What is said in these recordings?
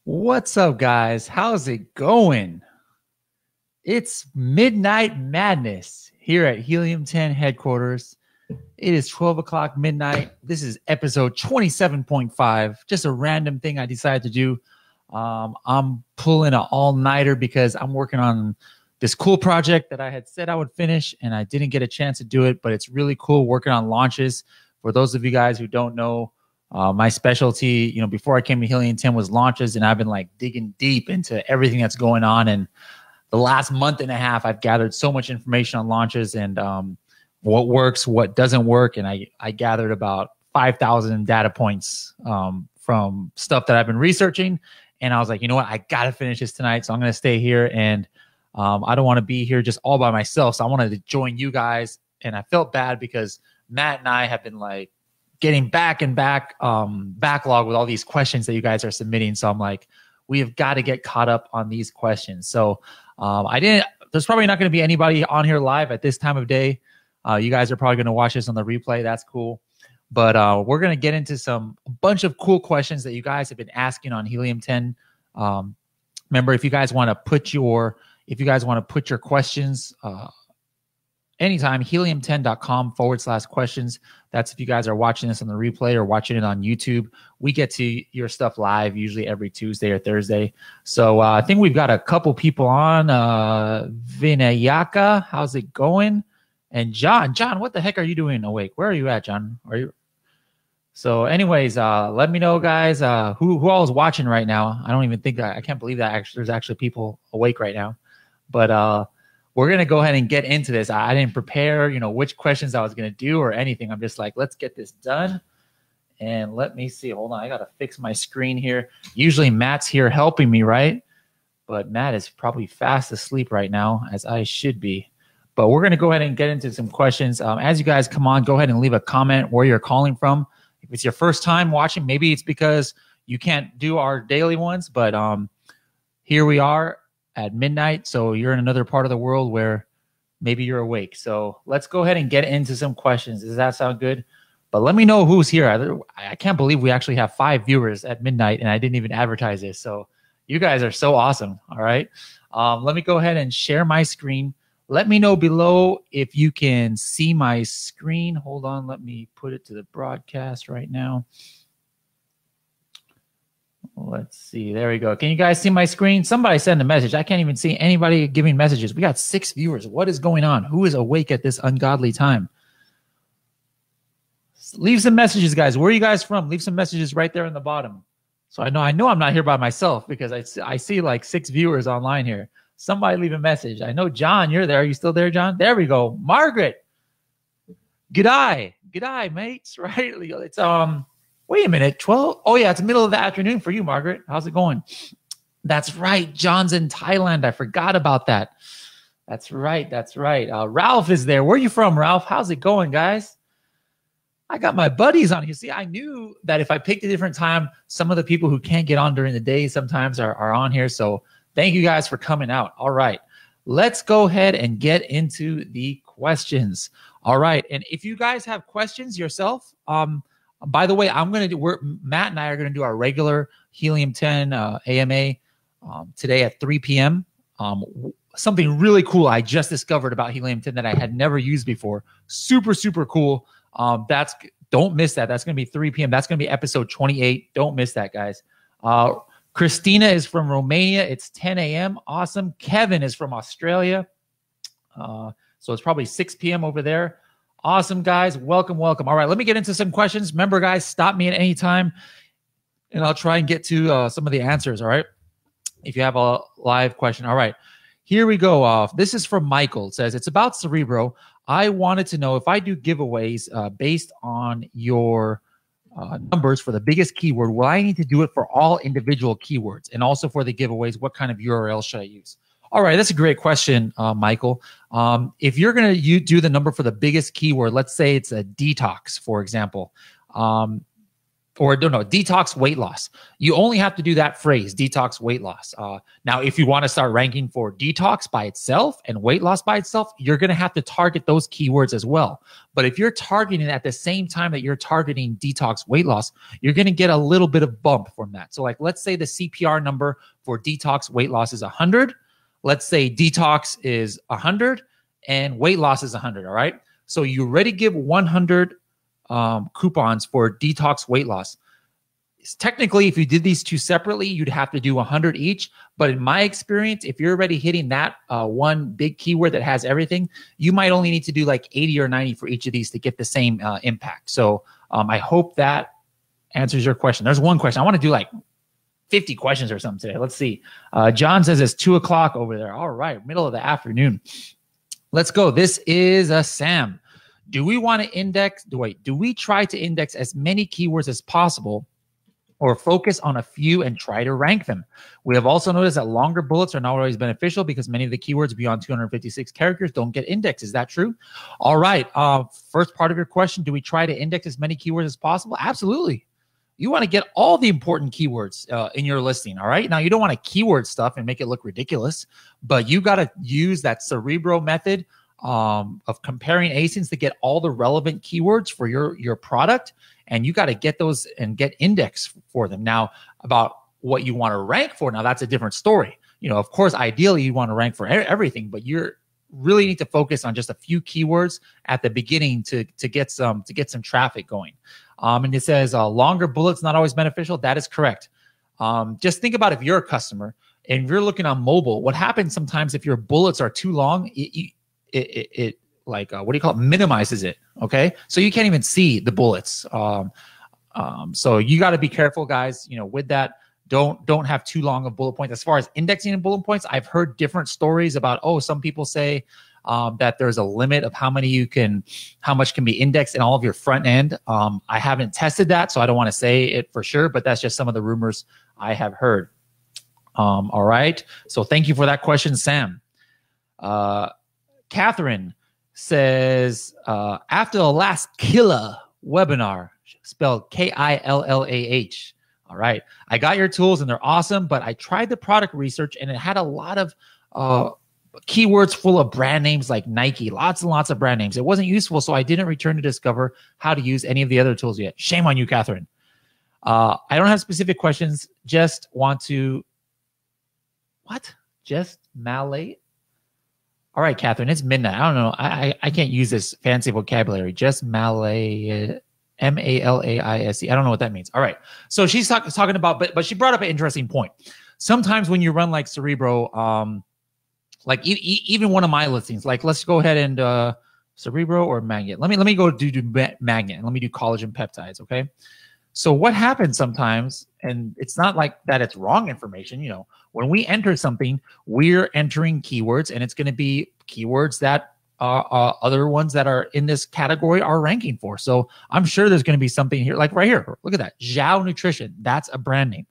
What's up, guys? How's it going? It's Midnight Madness here at Helium 10 headquarters. It is 12 o'clock midnight. This is episode 27.5. Just a random thing I decided to do. I'm pulling an all-nighter because I'm working on this cool project that I had said I would finish, and I didn't get a chance to do it, but it's really cool working on launches. For those of you guys who don't know, my specialty, before I came to Helium 10 was launches, and I've been like digging deep into everything that's going on. And the last month and a half, I've gathered so much information on launches and what works, what doesn't work. And I gathered about 5,000 data points from stuff that I've been researching. And I was like, you know what? I got to finish this tonight. So I'm going to stay here. And I don't want to be here just all by myself. So I wanted to join you guys. And I felt bad because Matt and I have been like getting back and back backlog with all these questions that you guys are submitting. So I'm like, we have got to get caught up on these questions. So there's probably not going to be anybody on here live at this time of day. You guys are probably going to watch this on the replay. That's cool. But we're going to get into a bunch of cool questions that you guys have been asking on Helium 10. Remember, if you guys want to put your questions anytime, helium10.com/questions. That's if you guys are watching this on the replay or watching it on YouTube. We get to your stuff live usually every Tuesday or Thursday. So I think we've got a couple people on. Vinayaka, how's it going? And John, what the heck are you doing awake? Where are you at, John? Are you? So anyways, let me know, guys, who all is watching right now. I don't even think I can't believe that there's actually people awake right now. But we're going to go ahead and get into this. I didn't prepare, which questions I was going to do or anything. I'm just like, let's get this done. And let me see. Hold on. I got to fix my screen here. Usually Matt's here helping me, right? But Matt is probably fast asleep right now, as I should be. But we're going to go ahead and get into some questions. As you guys come on, go ahead and leave a comment where you're calling from. If it's your first time watching, maybe it's because you can't do our daily ones. But here we are at midnight, so you're in another part of the world where maybe you're awake. So let's go ahead and get into some questions. Does that sound good? But let me know who's here. I can't believe we actually have 5 viewers at midnight, and I didn't even advertise this. So you guys are so awesome. All right. Let me go ahead and share my screen. Let me know below if you can see my screen. Hold on. Let me put it to the broadcast right now. Let's see. There we go. Can you guys see my screen? Somebody send a message. I can't even see anybody giving messages. We got 6 viewers. What is going on? Who is awake at this ungodly time? Leave some messages, guys. Where are you guys from? Leave some messages right there in the bottom. So I know I'm not here by myself because I see like 6 viewers online here. Somebody leave a message. I know, John, you're there. Are you still there, John? There we go. Margaret. G'day. G'day, mates. Right? It's wait a minute, 12? Oh, yeah, it's the middle of the afternoon for you, Margaret. How's it going? That's right. John's in Thailand. I forgot about that. That's right. Ralph is there. Where are you from, Ralph? How's it going, guys? I got my buddies on here. See, I knew that if I picked a different time, some of the people who can't get on during the day sometimes are on here. So thank you guys for coming out. All right. Let's go ahead and get into the questions. All right. And if you guys have questions yourself, by the way, Matt and I are going to do our regular Helium 10 AMA today at 3 p.m. Something really cool I just discovered about Helium 10 that I had never used before. Super, super cool. Don't miss that. That's going to be 3 p.m. That's going to be episode 28. Don't miss that, guys. Christina is from Romania. It's 10 a.m. Awesome. Kevin is from Australia. So it's probably 6 p.m. over there. Awesome, guys. Welcome. All right, let me get into some questions. Remember, guys, stop me at any time, and I'll try and get to some of the answers, all right, if you have a live question. All right, here we go. This is from Michael. It says, it's about Cerebro. I wanted to know if I do giveaways based on your numbers for the biggest keyword, will I need to do it for all individual keywords? And also for the giveaways, what kind of URL should I use? All right, that's a great question, Michael. If you're going to do the number for the biggest keyword, let's say it's a detox, for example. or no, detox weight loss. You only have to do that phrase, detox weight loss. Now, if you want to start ranking for detox by itself and weight loss by itself, you're going to have to target those keywords as well. But if you're targeting at the same time that you're targeting detox weight loss, you're going to get a little bit of bump from that. So like, let's say the CPR number for detox weight loss is 100. Let's say detox is 100 and weight loss is 100. All right. So you already give 100 coupons for detox weight loss. Technically, if you did these two separately, you'd have to do 100 each. But in my experience, if you're already hitting that one big keyword that has everything, you might only need to do like 80 or 90 for each of these to get the same impact. So I hope that answers your question. There's one question. I want to do like 50 questions or something today. Let's see. John says it's 2 o'clock over there. All right, middle of the afternoon. Let's go. This is Sam. Do we want to index? Do we try to index as many keywords as possible or focus on a few and try to rank them? We have also noticed that longer bullets are not always beneficial because many of the keywords beyond 256 characters don't get indexed. Is that true? All right. First part of your question, do we try to index as many keywords as possible? Absolutely. You want to get all the important keywords in your listing, all right? Now, you don't want to keyword stuff and make it look ridiculous, but you got to use that Cerebro method of comparing ASINs to get all the relevant keywords for your product, and you got to get those and get index for them. Now, about what you want to rank for, now that's a different story. You know, of course, ideally you want to rank for everything, but you're really need to focus on just a few keywords at the beginning to get some traffic going. And it says longer bullets not always beneficial. That is correct. Just think about if you're a customer and you're looking on mobile, what happens sometimes if your bullets are too long, it like what do you call it, minimizes it. Okay, so you can't even see the bullets. So you got to be careful, guys, you know, with that. Don't have too long of bullet points. As far as indexing and bullet points, I've heard different stories about, some people say that there's a limit of how much can be indexed in all of your front end. I haven't tested that, so I don't want to say it for sure, but that's just some of the rumors I have heard. All right, so thank you for that question, Sam. Catherine says, after the last killer webinar, spelled KILLAH. All right, I got your tools and they're awesome, but I tried the product research and it had a lot of keywords full of brand names like Nike, lots and lots of brand names. It wasn't useful, so I didn't return to discover how to use any of the other tools yet. Shame on you, Catherine. I don't have specific questions, just want to, just malate? All right, Catherine, it's midnight. I don't know. I can't use this fancy vocabulary. Just malate, M-A-L-A-I-S-E. I don't know what that means. All right. So she's talking about, but she brought up an interesting point. Sometimes when you run like Cerebro, like even one of my listings, like let's go ahead and Cerebro or Magnet. Let me go do Magnet and let me do collagen peptides. Okay. So what happens sometimes, and it's not like that it's wrong information, you know, when we enter something, we're entering keywords and it's going to be keywords that other ones that are in this category are ranking for. So I'm sure there's going to be something here, like right here. Look at that. Zhao Nutrition. That's a brand name.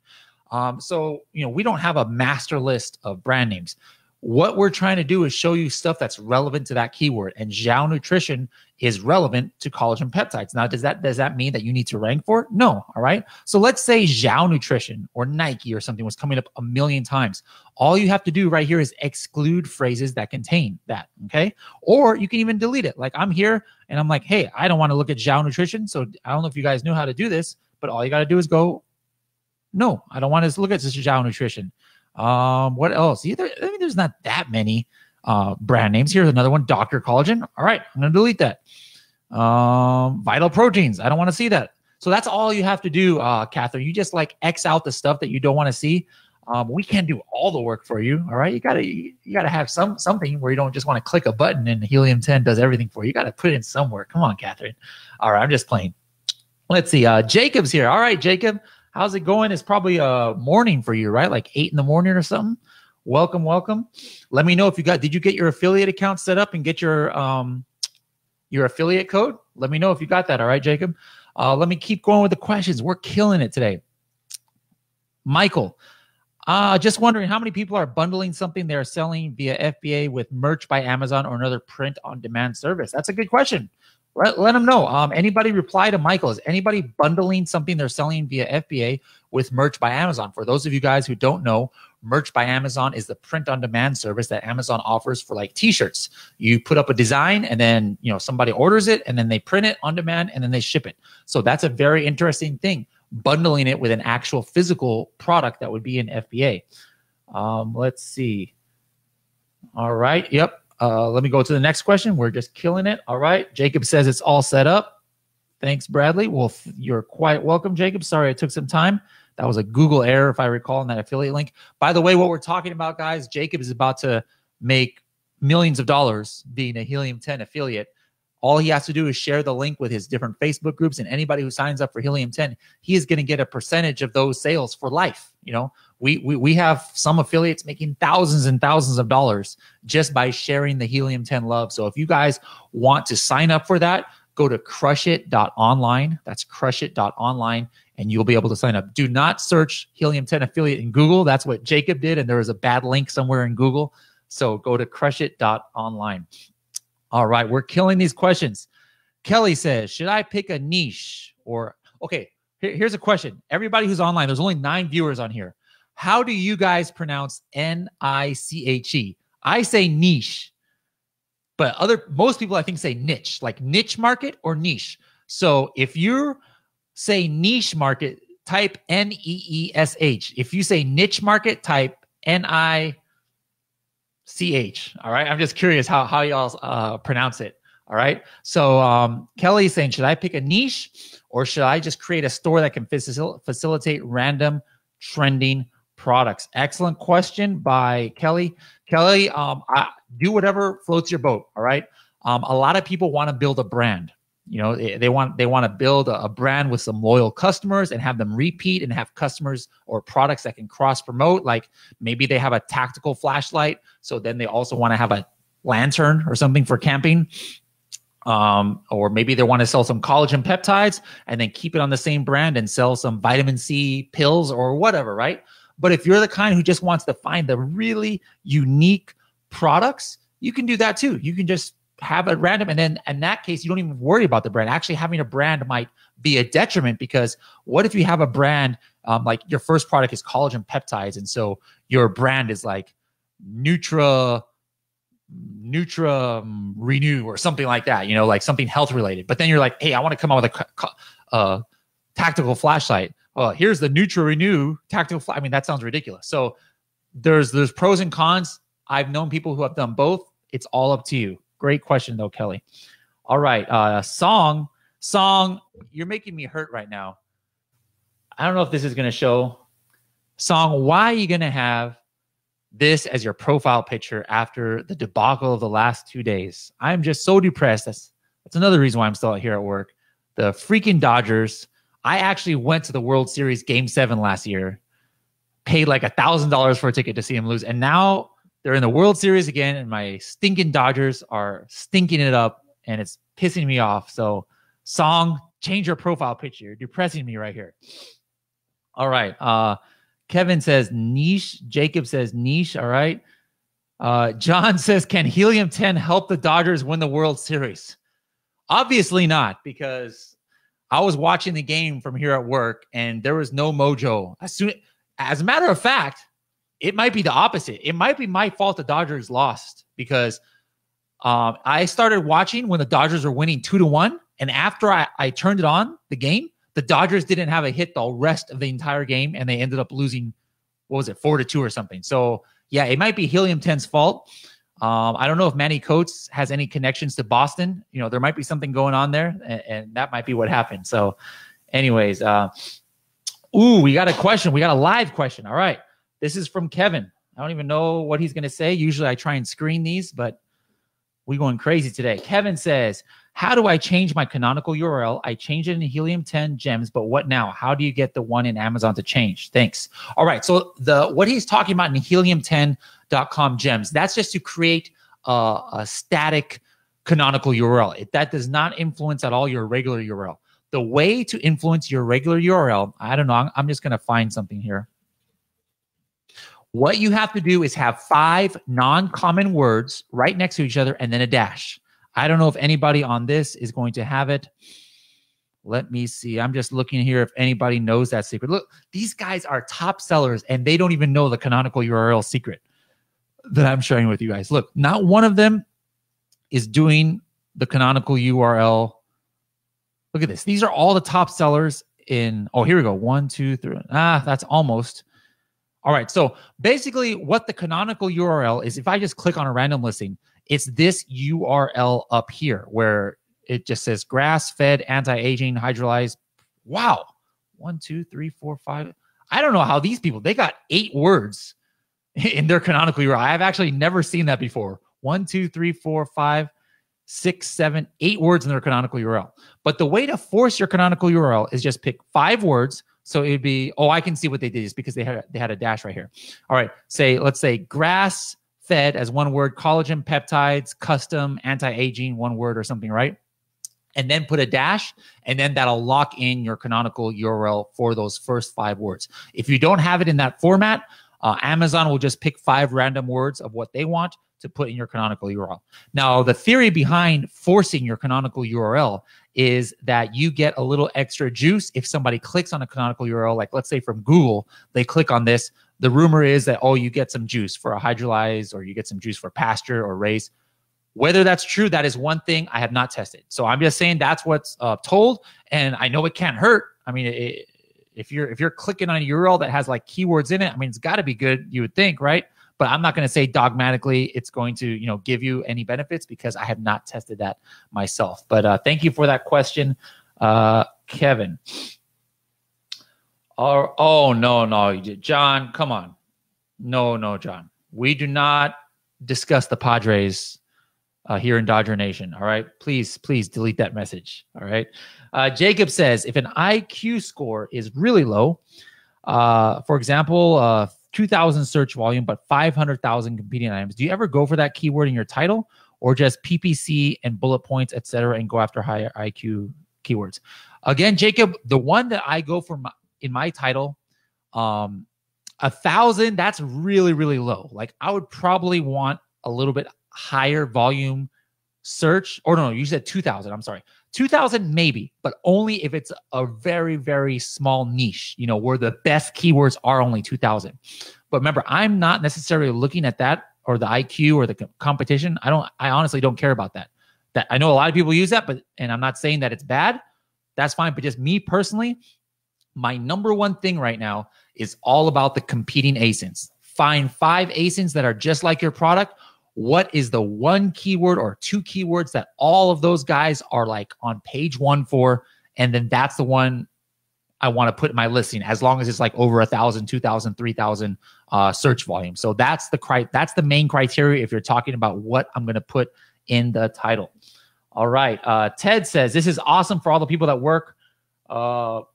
So, you know, we don't have a master list of brand names. What we're trying to do is show you stuff that's relevant to that keyword, and Zhao Nutrition is relevant to collagen peptides. Now, does that mean that you need to rank for it? No. All right. So let's say Zhao Nutrition or Nike or something was coming up a million times. All you have to do right here is exclude phrases that contain that. Okay. Or you can even delete it. Like I'm here and I'm like, hey, I don't want to look at Zhao Nutrition. So I don't know if you guys know how to do this, but all you got to do is go, no, I don't want to look at this Zhao Nutrition. What else? There's not that many brand names. Here's another one, Dr. Collagen. All right, I'm gonna delete that. Vital Proteins. I don't want to see that. So that's all you have to do, Catherine. You just like X out the stuff that you don't want to see. We can't do all the work for you. All right, you gotta have something where you don't just want to click a button and Helium 10 does everything for you. You got to put in some work. Come on, Catherine. All right, I'm just playing. Let's see. Jacob's here. All right, Jacob. How's it going? It's probably a morning for you, right? Like 8 in the morning or something. Welcome. Let me know if did you get your affiliate account set up and get your affiliate code? Let me know if you got that. All right, Jacob. Let me keep going with the questions. We're killing it today. Michael, just wondering how many people are bundling something they're selling via FBA with merch by Amazon or another print on demand service? That's a good question. Let them know. Anybody reply to Michael? Is anybody bundling something they're selling via FBA with Merch by Amazon? For those of you guys who don't know, Merch by Amazon is the print-on-demand service that Amazon offers for like T-shirts. You put up a design, and then somebody orders it, and then they print it on demand, and then they ship it. So that's a very interesting thing, bundling it with an actual physical product that would be in FBA. Let's see. All right. Yep. Let me go to the next question. We're just killing it. All right. Jacob says it's all set up. Thanks, Bradley. Well, you're quite welcome, Jacob. Sorry it took some time. That was a Google error, if I recall, in that affiliate link. By the way, what we're talking about, guys, Jacob is about to make millions of dollars being a Helium 10 affiliate. All he has to do is share the link with his different Facebook groups, and anybody who signs up for Helium 10, he is going to get a percentage of those sales for life. We have some affiliates making thousands and thousands of dollars just by sharing the Helium 10 love. So if you guys want to sign up for that, go to crushit.online. That's crushit.online, and you'll be able to sign up. Do not search Helium 10 affiliate in Google. That's what Jacob did, and there was a bad link somewhere in Google. So go to crushit.online. All right, we're killing these questions. Kelly says, should I pick a niche? Okay, here's a question. Everybody who's online, there's only 9 viewers on here. How do you guys pronounce N-I-C-H-E? I say niche, but most people I think say niche, like niche market or niche. So if you say niche market, type N-E-E-S-H. If you say niche market, type N-I-C-H. All right. I'm just curious how y'all pronounce it. All right. So Kelly's saying, should I pick a niche, or should I just create a store that can facilitate random trending products? Excellent question by Kelly. Kelly, do whatever floats your boat. All right. A lot of people want to build a brand. They want to build a brand with some loyal customers and have them repeat, and have customers or products that can cross promote. Like maybe they have a tactical flashlight, so then they also want to have a lantern or something for camping. Or maybe they want to sell some collagen peptides and then keep it on the same brand and sell some vitamin C pills or whatever, right? But if you're the kind who just wants to find the really unique products, you can do that too. You can just have a random, and then in that case, you don't even worry about the brand. Actually, having a brand might be a detriment, because what if you have a brand, like your first product is collagen peptides, and so your brand is like Nutra Renew or something like that, like something health related. But then you're like, hey, I want to come out with a tactical flashlight. Well, here's the Nutra Renew tactical I mean, that sounds ridiculous. So there's pros and cons. I've known people who have done both. It's all up to you. Great question though, Kelly. All right. Song, you're making me hurt right now. I don't know if this is going to show. Song, why are you going to have this as your profile picture after the debacle of the last 2 days? I'm just so depressed. That's another reason why I'm still out here at work. The freaking Dodgers. I actually went to the World Series Game 7 last year, paid like $1,000 for a ticket to see them lose, and now they're in the World Series again, and my stinking Dodgers are stinking it up, and it's pissing me off. So, Song, change your profile picture. You're depressing me right here. All right. Kevin says niche. Jacob says niche. All right. John says, can Helium 10 help the Dodgers win the World Series? Obviously not, because I was watching the game from here at work, and there was no mojo. As a matter of fact, it might be the opposite. It might be my fault the Dodgers lost, because I started watching when the Dodgers were winning 2-1. And after I turned it on, the game, the Dodgers didn't have a hit the rest of the entire game, and they ended up losing, 4-2 or something. So, yeah, it might be Helium 10's fault. I don't know if Manny Coates has any connections to Boston. There might be something going on there, and that might be what happened. So, anyways, we got a question. We got a live question. All right. This is from Kevin. I don't even know what he's going to say. Usually I try and screen these, but we're going crazy today. Kevin says, how do I change my canonical URL? I changed it in Helium 10 gems, but what now? How do you get the one in Amazon to change? Thanks. All right. So what he's talking about in helium10.com gems, that's just to create a static canonical URL. That does not influence at all your regular URL. The way to influence your regular URL, I don't know. I'm just going to find something here. What you have to do is have 5 non-common words right next to each other and then a dash. I don't know if anybody on this is going to have it. Let me see. I'm just looking here if anybody knows that secret. Look, these guys are top sellers and they don't even know the canonical URL secret that I'm sharing with you guys. Look, not one of them is doing the canonical URL. Look at this. These are all the top sellers in, oh, here we go. 1, 2, 3. That's almost. All right. So basically what the canonical URL is, if I just click on a random listing, it's this URL up here where it just says grass-fed, anti-aging, hydrolyzed. Wow. 1, 2, 3, 4, 5. I don't know how these people, they got 8 words in their canonical URL. I've actually never seen that before. 1, 2, 3, 4, 5, 6, 7, 8 words in their canonical URL. But the way to force your canonical URL is just pick 5 words. So it'd be, oh, I can see what they did is because they had a dash right here. All right. Let's say grass-fed as 1 word, collagen peptides, custom, anti-aging, 1 word or something, right? And then put a dash, and then that'll lock in your canonical URL for those first 5 words. If you don't have it in that format, Amazon will just pick 5 random words of what they want to put in your canonical URL. Now, the theory behind forcing your canonical URL is that you get a little extra juice if somebody clicks on a canonical URL, like let's say from Google, they click on this. The rumor is that, oh, you get some juice for a hydrolyzed, or you get some juice for pasture or raised. Whether that's true, that is one thing I have not tested. So I'm just saying that's what's told, and I know it can't hurt. I mean, if you're clicking on a URL that has like keywords in it, I mean, it's got to be good, you would think, right? But I'm not going to say dogmatically it's going to give you any benefits because I have not tested that myself. But thank you for that question, Kevin. Oh no, John, come on, no, John, we do not discuss the Padres here in Dodger Nation. All right. Please delete that message. All right. Jacob says, if an IQ score is really low, for example, 2,000 search volume, but 500,000 competing items, do you ever go for that keyword in your title, or just PPC and bullet points, etc., and go after higher IQ keywords? Again, Jacob, the one that I go for in my title, 1,000, that's really, really low. Like I would probably want a little bit higher volume search, or no, you said 2,000. I'm sorry. 2,000 maybe, but only if it's a very, very small niche, where the best keywords are only 2,000. But remember, I'm not necessarily looking at that or the IQ or the competition. I honestly don't care about that. That I know a lot of people use that, and I'm not saying that it's bad. That's fine. But just me personally, my number one thing right now is all about the competing ASINs. Find 5 ASINs that are just like your product. What is the 1 keyword or 2 keywords that all of those guys are like on page 1 for? And then that's the one I want to put in my listing, as long as it's like over 1,000, 2,000, 3,000 search volume. So that's the main criteria if you're talking about what I'm going to put in the title. All right. Ted says, this is awesome for all the people that work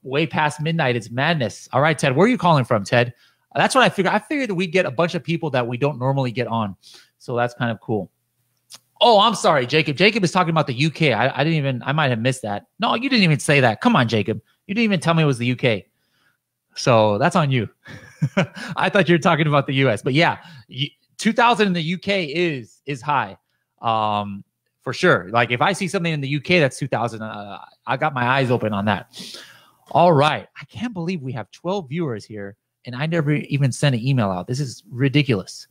way past midnight. It's madness. All right, Ted, where are you calling from, Ted? That's what I figured. I figured that we'd get a bunch of people that we don't normally get on. So that's kind of cool. Oh, I'm sorry, Jacob. Jacob is talking about the UK. I might have missed that. No, you didn't even say that. Come on, Jacob. You didn't even tell me it was the UK. So that's on you. I thought you were talking about the US. But yeah, 2,000 in the UK is high. For sure. Like if I see something in the UK that's 2,000, I got my eyes open on that. All right. I can't believe we have 12 viewers here, and I never even sent an email out. This is ridiculous.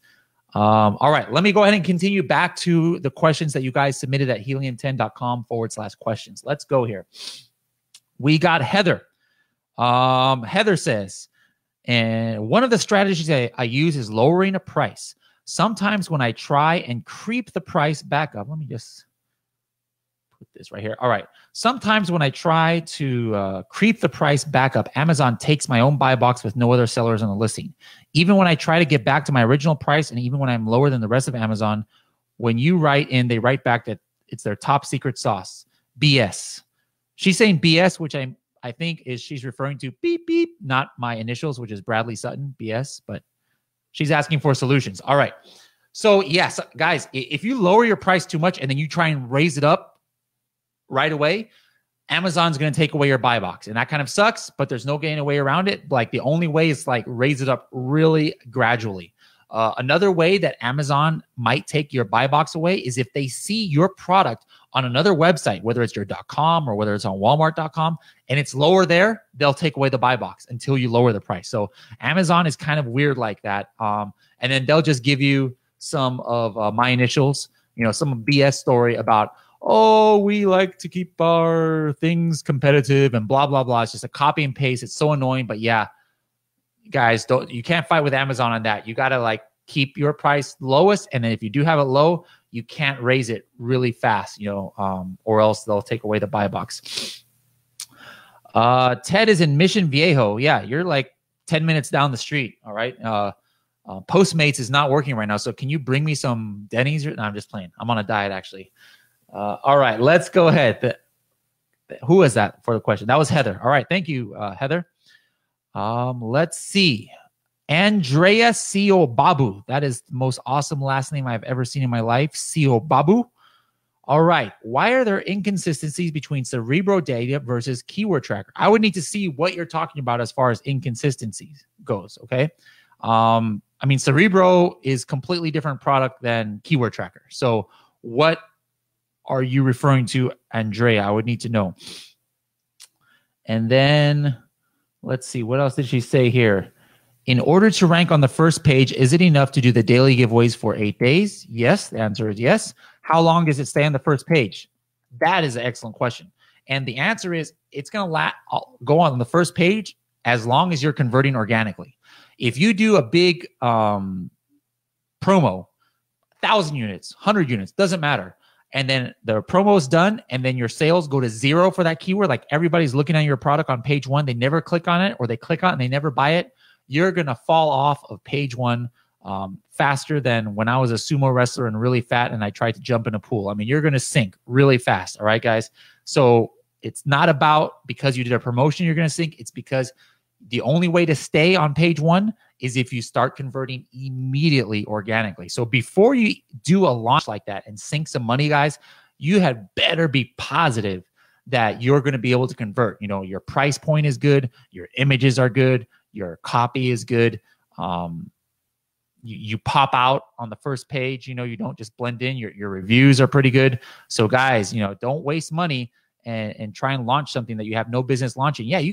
All right, let me go ahead and continue back to the questions that you guys submitted at helium10.com/questions. Let's go here. We got Heather. Heather says, and one of the strategies I use is lowering a price. Sometimes when I try and creep the price back up, let me just put this right here. All right. Sometimes when I try to creep the price back up, Amazon takes my own buy box with no other sellers on the listing. Even when I try to get back to my original price, and even when I'm lower than the rest of Amazon, when you write in, they write back that it's their top secret sauce. BS. She's saying BS, which I think is she's referring to beep, beep, not my initials, which is Bradley Sutton, BS, but she's asking for solutions. All right. So yes, guys, if you lower your price too much and then you try and raise it up right away, Amazon's going to take away your buy box, and that kind of sucks, but there's no getting away around it. Like the only way is like raise it up really gradually. Another way that Amazon might take your buy box away is if they see your product on another website, whether it's your .com or whether it's on Walmart.com, and it's lower there, they'll take away the buy box until you lower the price. So Amazon is kind of weird like that. And then they'll just give you some of my initials, some BS story about, oh, we like to keep our things competitive and blah, blah, blah. It's just a copy and paste. It's so annoying. But yeah, guys, you can't fight with Amazon on that. You got to keep your price lowest. And then if you do have it low, you can't raise it really fast, or else they'll take away the buy box. Ted is in Mission Viejo. Yeah, you're 10 minutes down the street. All right. Postmates is not working right now. So can you bring me some Denny's? No, I'm just playing. I'm on a diet, actually. All right, let's go ahead. Who was that for the question? That was Heather. All right, thank you, Heather. Let's see. Andrea Sio Babu. That is the most awesome last name I've ever seen in my life. Sio Babu. All right. Why are there inconsistencies between Cerebro data versus Keyword Tracker? I would need to see what you're talking about as far as inconsistencies goes. Okay. Cerebro is completely different product than Keyword Tracker. So what are you referring to, Andrea? I would need to know. And then let's see. What else did she say here? In order to rank on the first page, is it enough to do the daily giveaways for 8 days? Yes. The answer is yes. How long does it stay on the first page? That is an excellent question. And the answer is it's going to go on the first page as long as you're converting organically. If you do a big promo, 1,000 units, 100 units, doesn't matter. And then the promo is done, and then your sales go to 0 for that keyword. Like everybody's looking at your product on page 1. They never click on it, or they click on it and they never buy it. You're going to fall off of page 1 faster than when I was a sumo wrestler and really fat and I tried to jump in a pool. You're going to sink really fast. All right, guys. So it's not about because you did a promotion, you're going to sink. It's because the only way to stay on page 1 is if you start converting immediately organically. So before you do a launch like that and sink some money, guys, you had better be positive that you're going to be able to convert. Your price point is good. Your images are good. Your copy is good. You pop out on the first page. You don't just blend in. Your reviews are pretty good. So guys, don't waste money and try and launch something that you have no business launching. Yeah,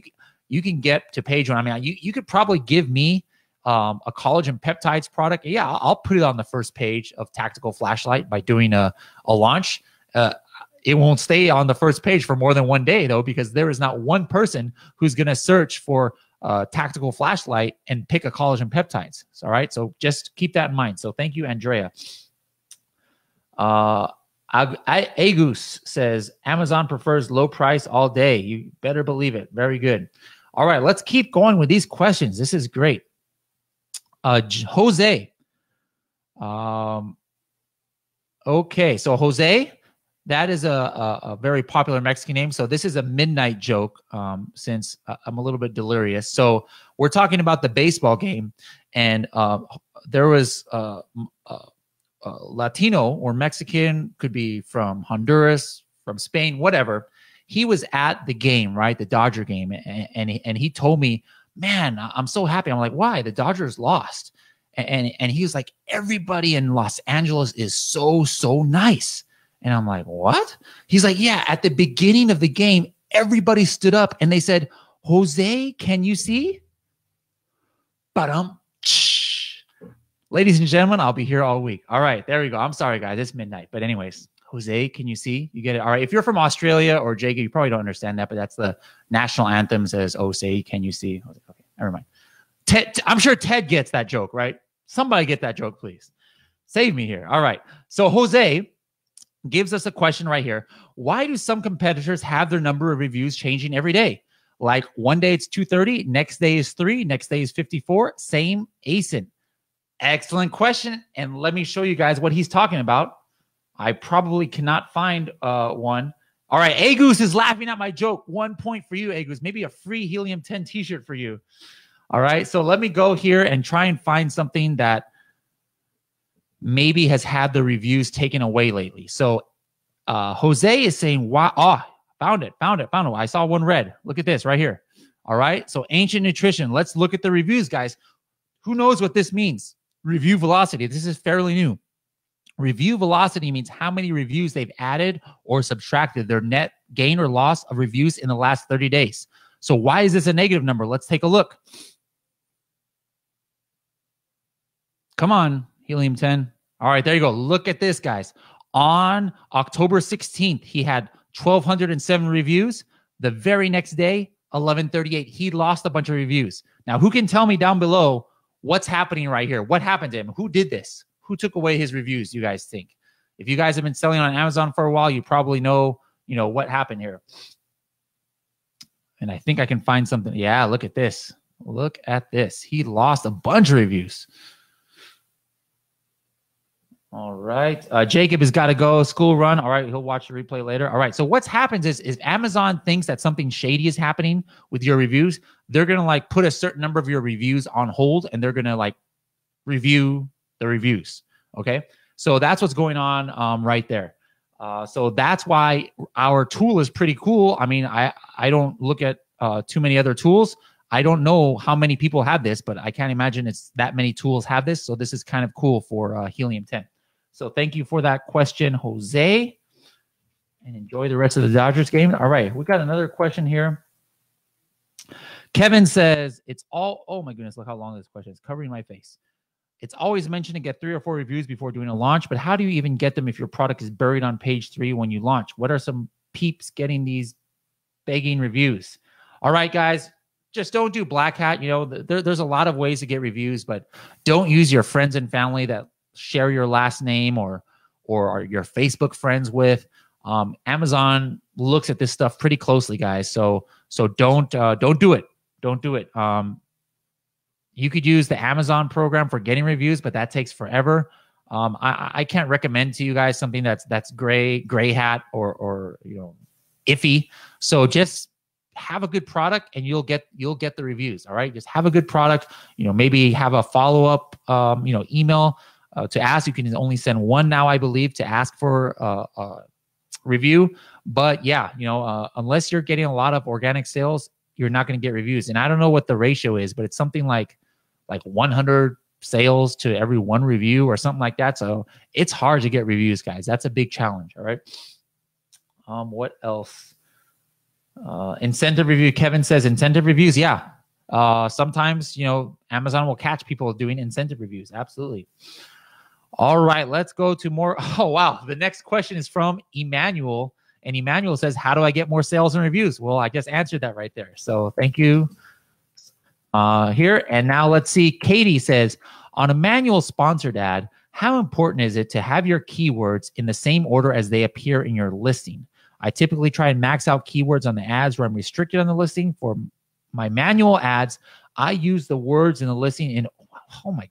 you can get to page 1. You could probably give me a collagen peptides product. Yeah, I'll put it on the first page of Tactical Flashlight by doing a launch. It won't stay on the first page for more than 1 day, though, because there is not one person who's going to search for Tactical Flashlight and pick a collagen peptides. All right, so just keep that in mind. So thank you, Andrea. Agus says Amazon prefers low price all day. You better believe it. Very good. All right, let's keep going with these questions. This is great. Jose. Okay, so Jose, that is a very popular Mexican name. So this is a midnight joke since I'm a little bit delirious. So we're talking about the baseball game, and there was Latino or Mexican, could be from Honduras, from Spain, whatever. He was at the game, right? The Dodger game. And he told me, man, I'm so happy. I'm like, why? The Dodgers lost. And he was like, everybody in Los Angeles is so nice. And I'm like, what? He's like, yeah, at the beginning of the game, everybody stood up and they said, Jose, can you see? Ladies and gentlemen, I'll be here all week. All right, there we go. I'm sorry, guys. It's midnight. But anyways, Jose, can you see? You get it? All right. If you're from Australia or Jacob, you probably don't understand that, but that's the national anthem says, Jose, can you see? Okay, never mind. Ted, I'm sure Ted gets that joke, right? Somebody get that joke, please. Save me here. All right. So Jose gives us a question right here. Why do some competitors have their number of reviews changing every day? Like one day it's 230, next day is 3, next day is 54, same ASIN. Excellent question. And let me show you guys what he's talking about. I probably cannot find one. All right, Agus is laughing at my joke. 1 point for you, Agus. Maybe a free Helium 10 t-shirt for you. All right, so let me go here and try and find something that maybe has had the reviews taken away lately. So Jose is saying, wow, oh, found it. I saw one red. Look at this right here. All right, so Ancient Nutrition. Let's look at the reviews, guys. Who knows what this means? Review velocity. This is fairly new. Review velocity means how many reviews they've added or subtracted, their net gain or loss of reviews in the last 30 days. So why is this a negative number? Let's take a look. Come on, Helium 10. All right, there you go. Look at this, guys. On October 16th, he had 1,207 reviews. The very next day, 1138, he lost a bunch of reviews. Now, who can tell me down below what's happening right here? What happened to him? Who did this? Who took away his reviews, you guys think? If you guys have been selling on Amazon for a while, you probably know, what happened here. And I think I can find something. Yeah, look at this. Look at this. He lost a bunch of reviews. All right. Jacob has got to go. School run. All right. He'll watch the replay later. All right. So what's happens is Amazon thinks that something shady is happening with your reviews. They're going to put a certain number of your reviews on hold, and they're going to review the reviews. Okay. So that's what's going on right there. So that's why our tool is pretty cool. I mean, I don't look at too many other tools. I don't know how many people have this, but I can't imagine it's that many tools have this. So this is kind of cool for Helium 10. So thank you for that question, Jose, and enjoy the rest of the Dodgers game. All right, we got another question here. Kevin says, it's all, oh my goodness, look how long this question is, covering my face. It's always mentioned to get 3 or 4 reviews before doing a launch, but how do you even get them if your product is buried on page 3 when you launch? What are some peeps getting these begging reviews? All right, guys, just don't do black hat. There's a lot of ways to get reviews, but don't use your friends and family that share your last name or are your Facebook friends with. Amazon looks at this stuff pretty closely, guys. So don't do it. Don't do it. You could use the Amazon program for getting reviews, but that takes forever. I can't recommend to you guys something that's gray hat or iffy. So just have a good product and you'll get the reviews. All right. Just have a good product, maybe have a follow-up, email to ask. You can only send one now, I believe, to ask for a review. But yeah, unless you're getting a lot of organic sales, you're not going to get reviews. And I don't know what the ratio is, but it's something like 100 sales to every 1 review or something like that. So it's hard to get reviews, guys. That's a big challenge. All right. What else? Incentive review. Kevin says incentive reviews. Yeah. Sometimes, Amazon will catch people doing incentive reviews. Absolutely. All right. Let's go to more. Oh, wow. The next question is from Emmanuel. And Emmanuel says, how do I get more sales and reviews? Well, I just answered that right there. So thank you here. And now let's see. Katie says, on a manual sponsored ad, how important is it to have your keywords in the same order as they appear in your listing? I typically try and max out keywords on the ads where I'm restricted on the listing. For my manual ads, I use the words in the listing in, oh my,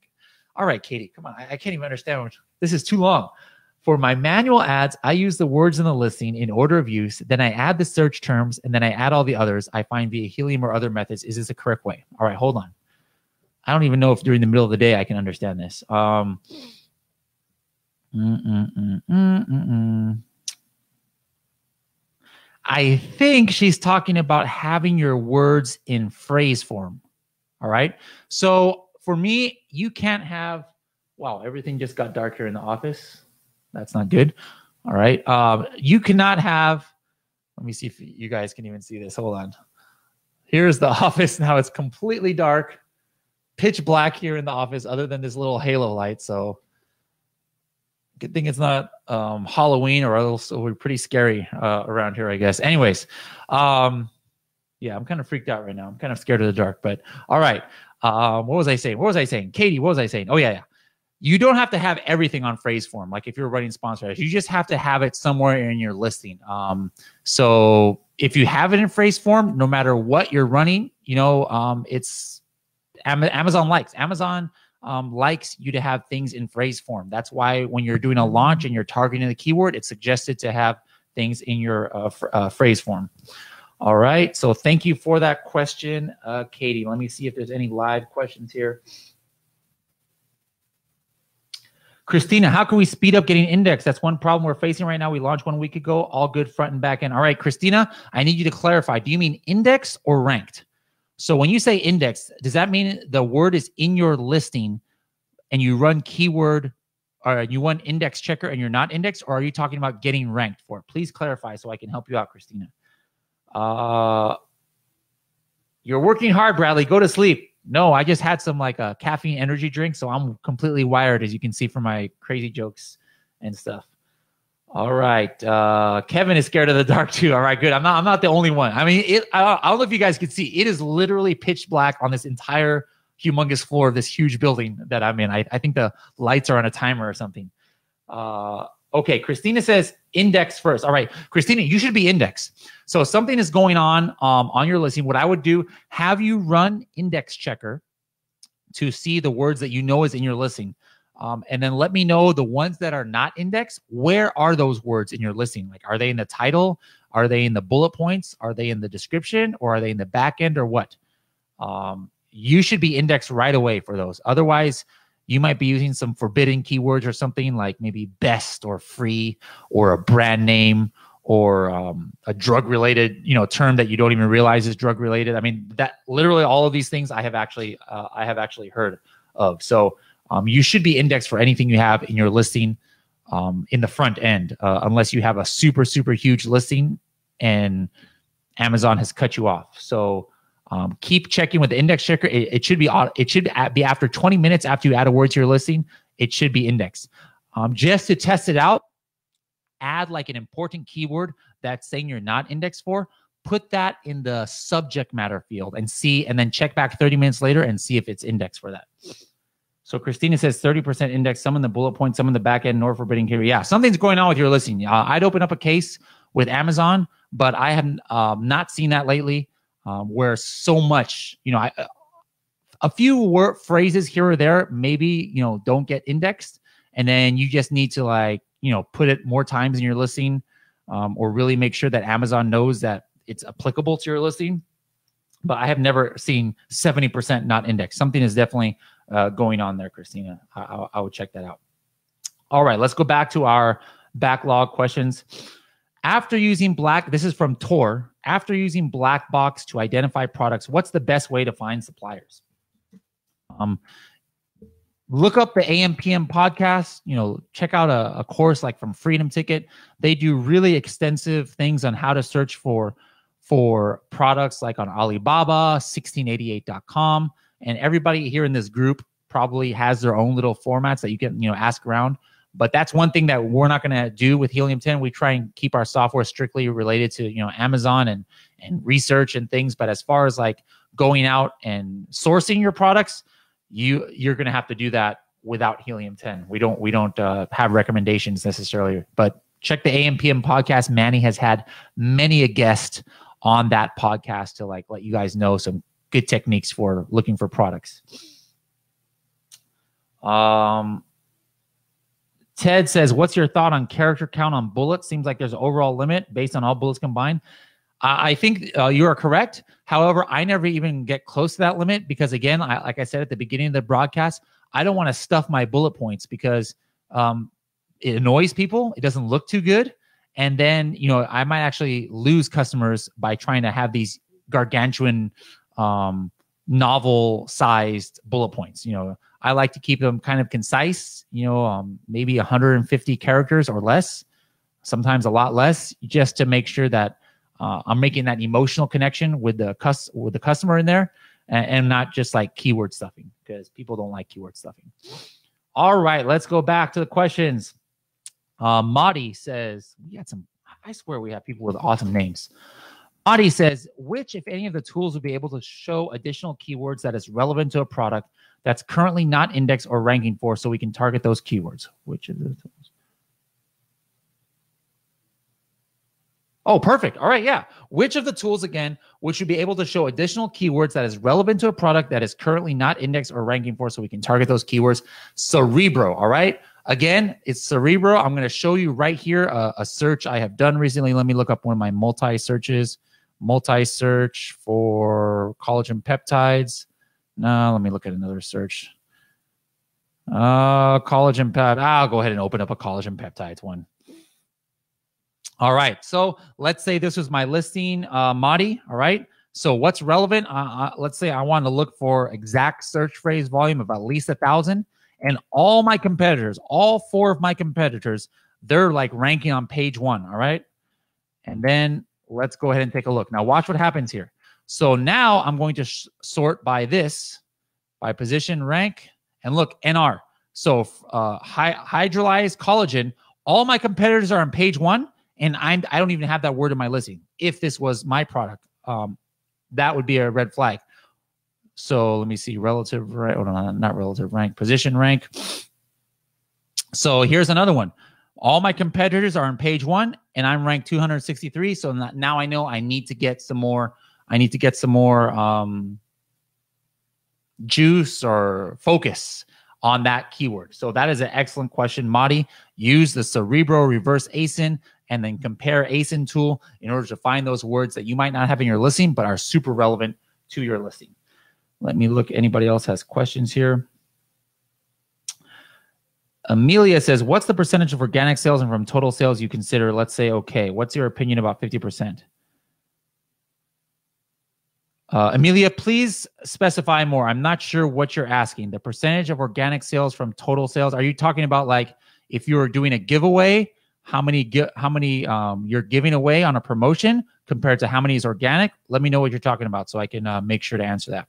all right, Katie, come on. I can't even understand. This is too long. For my manual ads, I use the words in the listing in order of use. Then I add the search terms, and then I add all the others I find via Helium or other methods. Is this the correct way? All right, hold on. I don't even know if during the middle of the day I can understand this. I think she's talking about having your words in phrase form. All right. So for me, you can't have, wow, everything just got dark here in the office. That's not good. All right. You cannot have, let me see if you guys can even see this. Hold on. Here's the office. Now it's completely dark, pitch black here in the office, other than this little halo light. So good thing it's not Halloween, or else it'll be pretty scary around here, I guess. Anyways, yeah, I'm kind of freaked out right now. I'm kind of scared of the dark, but all right. What was I saying? Katie, what was I saying? Oh, yeah. You don't have to have everything on phrase form. Like if you're running sponsor ads, you just have to have it somewhere in your listing. So if you have it in phrase form, no matter what you're running, it's Amazon likes. Amazon likes you to have things in phrase form. That's why when you're doing a launch and you're targeting the keyword, it's suggested to have things in your phrase form. All right. So thank you for that question, Katie. Let me see if there's any live questions here. Christina, how can we speed up getting indexed? That's one problem we're facing right now. We launched 1 week ago. All good front and back end. All right, Christina, I need you to clarify. Do you mean index or ranked? So when you say index, does that mean the word is in your listing and you run keyword or you run index checker and you're not indexed, or are you talking about getting ranked for it? Please clarify so I can help you out, Christina. You're working hard, Bradley. Go to sleep. No, I just had some like a caffeine energy drink, so I'm completely wired, as you can see from my crazy jokes and stuff. All right, Kevin is scared of the dark too. All right, good. I'm not the only one. I mean, I don't know if you guys can see. It is literally pitch black on this entire humongous floor of this huge building that I'm in. I think the lights are on a timer or something. Okay, Christina says index first. All right, Christina, you should be indexed. So if something is going on your listing, what I would do, have you run index checker to see the words that you know is in your listing. And then let me know the ones that are not indexed. Where are those words in your listing? Like, are they in the title? Are they in the bullet points? Are they in the description? Or are they in the back end or what? You should be indexed right away for those. Otherwise, you might be using some forbidden keywords or something like maybe best or free or a brand name or a drug-related, term that you don't even realize is drug-related. I mean, that literally all of these things I have actually heard of. So you should be indexed for anything you have in your listing in the front end, unless you have a super, super huge listing and Amazon has cut you off. So keep checking with the index checker. It should be after 20 minutes after you add a word to your listing, it should be indexed. Just to test it out, add like an important keyword that's saying you're not indexed for. Put that in the subject matter field and then check back 30 minutes later and see if it's indexed for that. So Christina says 30% index, some in the bullet points, some in the back end, nor forbidden keyword. Yeah, something's going on with your listing. I'd open up a case with Amazon, but I have not seen that lately. Where so much, a few phrases here or there, maybe, don't get indexed. And then you just need to put it more times in your listing or really make sure that Amazon knows that it's applicable to your listing. But I have never seen 70% not indexed. Something is definitely going on there, Christina. I would check that out. All right, let's go back to our backlog questions. After using this is from Tor. After using black box to identify products, what's the best way to find suppliers? Look up the AM/PM podcast. Check out a course like from Freedom Ticket. They do really extensive things on how to search for products like on Alibaba, 1688.com. And everybody here in this group probably has their own little formats that you can ask around. But that's one thing that we're not going to do with Helium 10. We try and keep our software strictly related to Amazon and research and things. But as far as like going out and sourcing your products, you're going to have to do that without Helium 10. We don't have recommendations necessarily. But check the AM/PM podcast. Manny has had many a guest on that podcast to let you guys know some good techniques for looking for products. Ted says, what's your thought on character count on bullets? Seems like there's an overall limit based on all bullets combined. I think you are correct. However, I never even get close to that limit because, again, like I said at the beginning of the broadcast, I don't want to stuff my bullet points because it annoys people. It doesn't look too good. And then, I might actually lose customers by trying to have these gargantuan novel-sized bullet points. I like to keep them kind of concise, maybe 150 characters or less, sometimes a lot less, just to make sure that I'm making that emotional connection with the customer in there and not just like keyword stuffing, because people don't like keyword stuffing. All right, let's go back to the questions. Madi says, I swear we have people with awesome names. Madi says, which, if any of the tools would be able to show additional keywords that is relevant to a product that's currently not indexed or ranking for, so we can target those keywords? Which of the tools? Oh, perfect. All right, yeah. Which of the tools, again, which would be able to show additional keywords that is relevant to a product that is currently not indexed or ranking for, so we can target those keywords? Cerebro, all right? Again, it's Cerebro. I'm going to show you right here a search I have done recently. Let me look up one of my multi-searches. Multi-search for collagen peptides. No, let me look at another search. Collagen peptides. I'll go ahead and open up a collagen peptides one. All right. So let's say this was my listing, Madi. All right. So what's relevant? Let's say I want to look for exact search phrase volume of at least 1,000. And all my competitors, all 4 of my competitors, they're like ranking on page 1. All right. And then let's go ahead and take a look. Now watch what happens here. So now I'm going to sort by this, by position, rank, and look, NR. So hydrolyzed collagen, all my competitors are on page 1, and I don't even have that word in my listing. If this was my product, that would be a red flag. So let me see, relative rank, not relative rank, position rank. So here's another one. All my competitors are on page 1, and I'm ranked 263. So now I know I need to get some more. I need to get some more juice or focus on that keyword. So that is an excellent question, Madi. Use the Cerebro reverse ASIN and then compare ASIN tool in order to find those words that you might not have in your listing but are super relevant to your listing. Let me look. Anybody else has questions here? Amelia says, what's the percentage of organic sales and from total sales you consider? Let's say, okay, what's your opinion about 50%? Amelia, please specify more. I'm not sure what you're asking. The percentage of organic sales from total sales. Are you talking about like if you were doing a giveaway, how many you're giving away on a promotion compared to how many is organic? Let me know what you're talking about so I can make sure to answer that.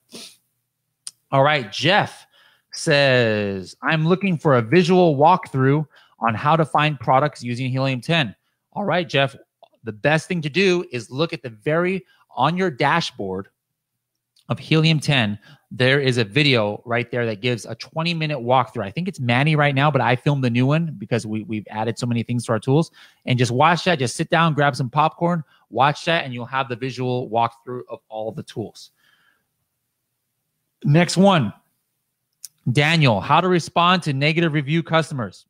All right, Jeff says, I'm looking for a visual walkthrough on how to find products using Helium 10. All right, Jeff, the best thing to do is look at on your dashboard of Helium 10, there is a video right there that gives a 20-minute walkthrough. I think it's Manny right now, but I filmed the new one because we've added so many things to our tools. And just watch that. Just sit down, grab some popcorn, watch that, and you'll have the visual walkthrough of all the tools. Next one, Daniel, how to respond to negative review customers.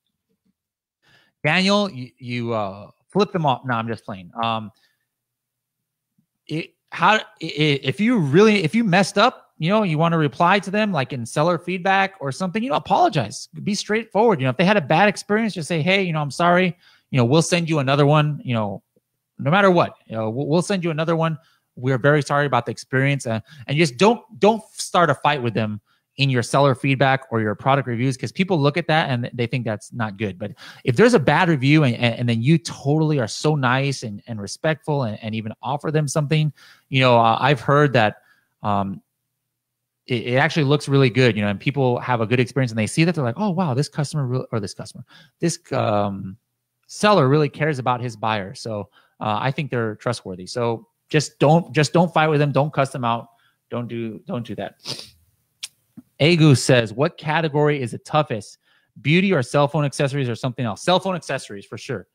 Daniel, you flip them off. No, I'm just playing. If you messed up, you want to reply to them like in seller feedback or something, apologize, be straightforward. If they had a bad experience, just say, hey, I'm sorry, we'll send you another one, no matter what, we'll send you another one. We're very sorry about the experience. And just don't start a fight with them in your seller feedback or your product reviews, because people look at that and they think that's not good. But if there's a bad review and then you totally are so nice and respectful and even offer them something, I've heard that it actually looks really good, and people have a good experience and they see that they're like, oh, wow, this seller really cares about his buyer. So I think they're trustworthy. So just don't fight with them. Don't cuss them out. Don't do that. Agu says, what category is the toughest? Beauty or cell phone accessories or something else? Cell phone accessories for sure.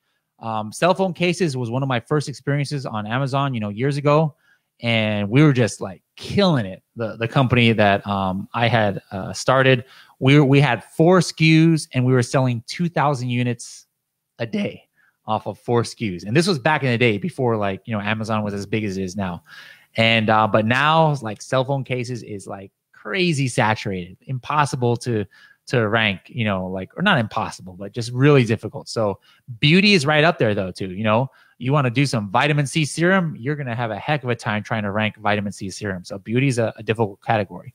Cell phone cases was one of my first experiences on Amazon, years ago. And we were just like killing it. The company that I had started, we had 4 SKUs and we were selling 2,000 units a day off of 4 SKUs. And this was back in the day before Amazon was as big as it is now. And but now like cell phone cases is like crazy saturated, impossible to rank, or not impossible, but just really difficult. So beauty is right up there though too. You want to do some vitamin C serum, you're going to have a heck of a time trying to rank vitamin C serum. So beauty is a difficult category.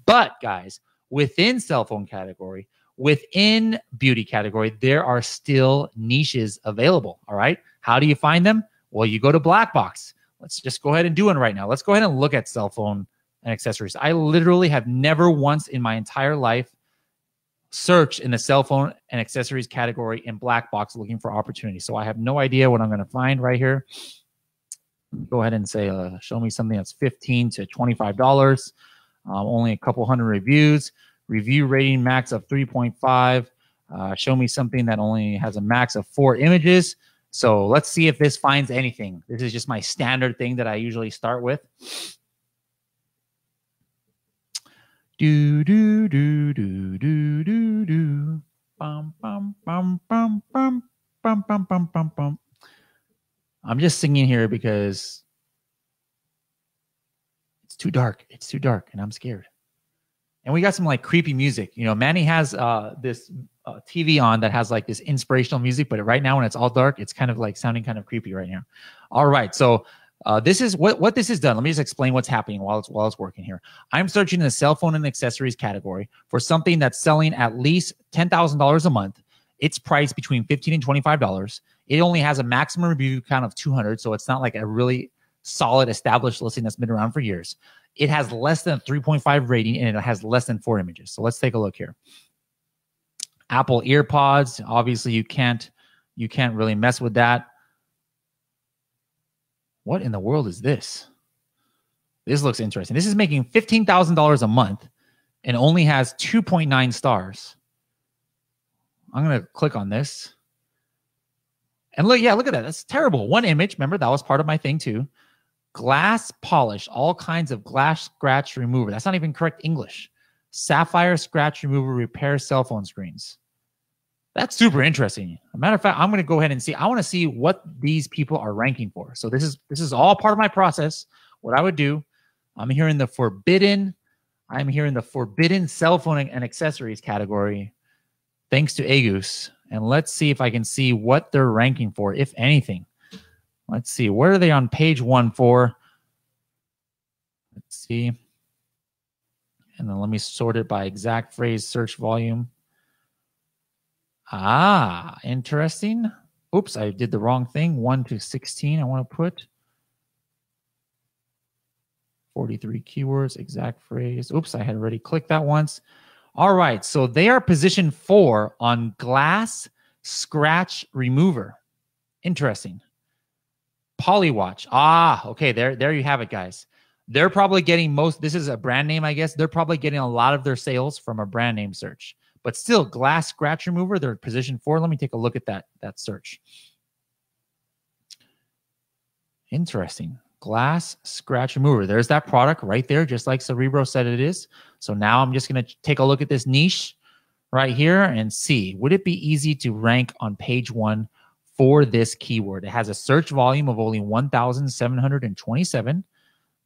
But guys, within cell phone category, within beauty category, there are still niches available. All right. How do you find them? Well, you go to Black Box. Let's just go ahead and do it right now. Let's go ahead and look at cell phone and accessories. I literally have never once in my entire life searched in the cell phone and accessories category in Black Box looking for opportunities. So I have no idea what I'm going to find right here. Go ahead and say, show me something that's $15 to $25. Only a couple hundred reviews. Review rating max of 3.5. Show me something that only has a max of 4 images. So let's see if this finds anything. This is just my standard thing that I usually start with. Do do do do do do do. Bum bum bum bum bum bum bum bum bum bum. I'm just singing here because it's too dark. It's too dark, and I'm scared. And we got some like creepy music. Manny has this TV on that has like this inspirational music, but right now when it's all dark, it's kind of like sounding kind of creepy right now. All right, so This is what this has done. Let me just explain what's happening while it's working here. I'm searching in the cell phone and accessories category for something that's selling at least $10,000 a month. It's priced between $15 and $25. It only has a maximum review count of 200, so it's not like a really solid established listing that's been around for years. It has less than a 3.5 rating, and it has less than 4 images. So let's take a look here. Apple EarPods, obviously you can't really mess with that. What in the world is this? This looks interesting. This is making $15,000 a month and only has 2.9 stars. I'm going to click on this. And look, yeah, look at that. That's terrible. One image. Remember, that was part of my thing too. Glass polish, all kinds of glass scratch remover. That's not even correct English. Sapphire scratch remover, repair cell phone screens. That's super interesting. As a matter of fact, I'm going to go ahead and see. I want to see what these people are ranking for. So this is all part of my process. What I would do, I'm here in the forbidden cell phone and accessories category, thanks to Agus. And let's see if I can see what they're ranking for, if anything. Let's see. Where are they on page 1 for? Let's see. And then let me sort it by exact phrase search volume. Ah, interesting. Oops, I did the wrong thing. 1 to 16, I want to put. 43 keywords, exact phrase. Oops, I had already clicked that once. All right, so they are position 4 on glass scratch remover. Interesting. Polywatch. Ah, okay, there you have it, guys. They're probably getting most, this is a brand name, I guess. They're probably getting a lot of their sales from a brand name search. But still, glass scratch remover, they're position 4. Let me take a look at that search. Interesting. Glass scratch remover. There's that product right there, just like Cerebro said it is. So now I'm just going to take a look at this niche right here and see, would it be easy to rank on page 1 for this keyword? It has a search volume of only 1,727.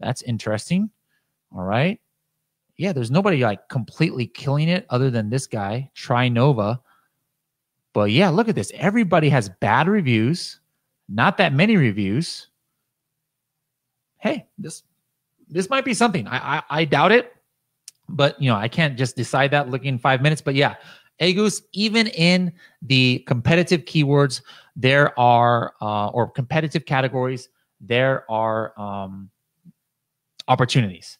That's interesting. All right. Yeah, there's nobody like completely killing it other than this guy, Trinova. But yeah, look at this. Everybody has bad reviews, not that many reviews. Hey, this might be something. I doubt it, but you know, I can't just decide that looking in 5 minutes. But yeah, Agus, even in the competitive keywords, there are or competitive categories, there are opportunities.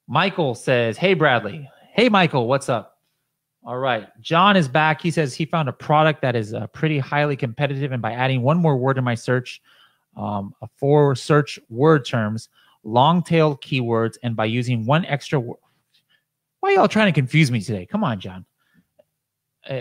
Michael says, hey, Bradley. Hey, Michael, what's up? All right. John is back. He says he found a product that is pretty highly competitive. And by adding one more word in my search, for search word terms, long-tail keywords, and by using one extra word. Why are y'all trying to confuse me today? Come on, John.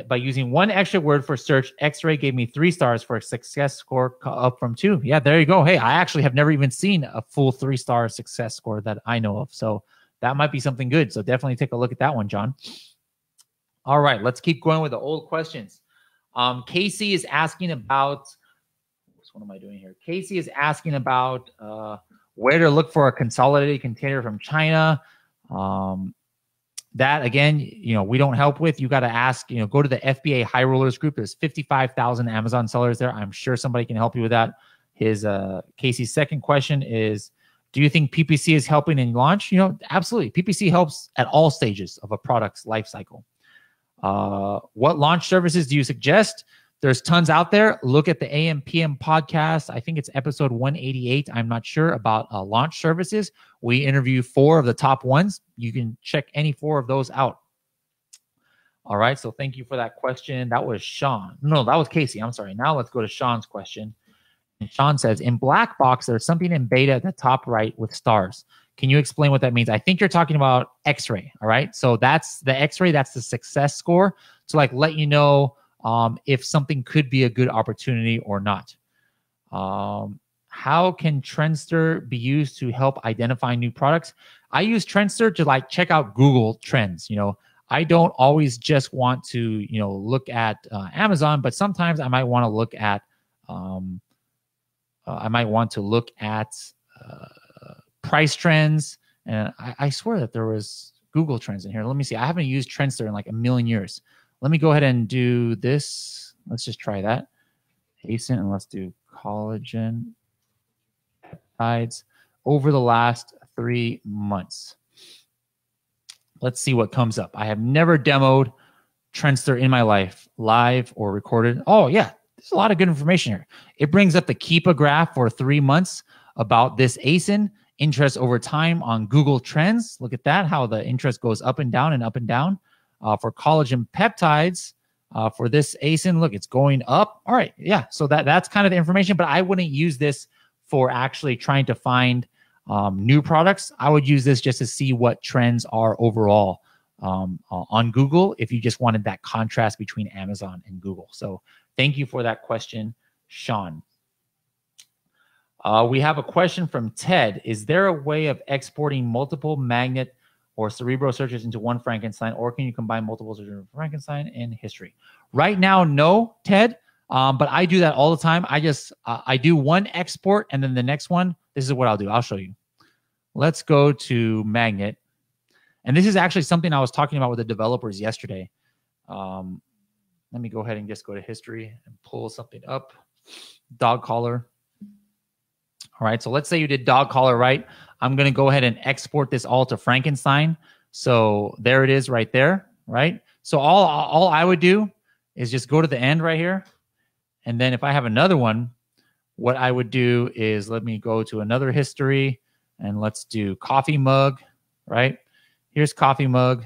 By using one extra word for search, X-Ray gave me 3 stars for a success score up from 2. Yeah, there you go. Hey, I actually have never even seen a full 3-star success score that I know of. So that might be something good. So definitely take a look at that one, John. All right, let's keep going with the old questions. Casey is asking about, what am I doing here? Casey is asking about where to look for a consolidated container from China. That, again, you know, we don't help with. You got to ask, you know, go to the FBA High Rollers group. There's 55,000 Amazon sellers there. I'm sure somebody can help you with that. Casey's second question is, do you think PPC is helping in launch? You know, absolutely. PPC helps at all stages of a product's life cycle. What launch services do you suggest? There's tons out there. Look at the AM PM podcast. I think it's episode 188. I'm not sure about launch services. We interview 4 of the top ones. You can check any 4 of those out. All right. So thank you for that question. That was Sean. No, that was Casey. I'm sorry. Now let's go to Sean's question. And Sean says, in black box, there's something in beta at the top right with stars. Can you explain what that means? I think you're talking about X-ray. All right. So that's the X-ray. That's the success score to like let you know if something could be a good opportunity or not. How can Trendster be used to help identify new products? I use Trendster to like check out Google Trends. You know, I don't always just want to, you know, look at Amazon, but sometimes I might want to look at price trends. And I swear that there was Google Trends in here. Let me see. I haven't used Trendster in like a million years. Let me go ahead and do this. Let's just try that. Hasten, and let's do collagen. peptides over the last 3 months. Let's see what comes up. I have never demoed Trendster in my life, live or recorded. Oh, yeah. There's a lot of good information here. It brings up the Keepa graph for 3 months about this ASIN, interest over time on Google Trends. Look at that, how the interest goes up and down and up and down. For collagen peptides, for this ASIN, look, it's going up. All right, yeah, so that's kind of the information, but I wouldn't use this for actually trying to find new products. I would use this just to see what trends are overall on Google if you just wanted that contrast between Amazon and Google. So thank you for that question, Sean. We have a question from Ted. Is there a way of exporting multiple magnet or Cerebro searches into one Frankenstein, or can you combine multiple searches in Frankenstein and history? Right now, no, Ted, but I do that all the time. I do one export, and then the next one, this is what I'll do. I'll show you. Let's go to Magnet. And this is actually something I was talking about with the developers yesterday. Let me go ahead and just go to history and pull something up. Dog collar. All right, so let's say you did dog collar, right? I'm going to go ahead and export this all to Frankenstein. So there it is right there, right? So all I would do is just go to the end right here. And then if I have another one, what I would do is let me go to another history and let's do coffee mug, right? Here's coffee mug.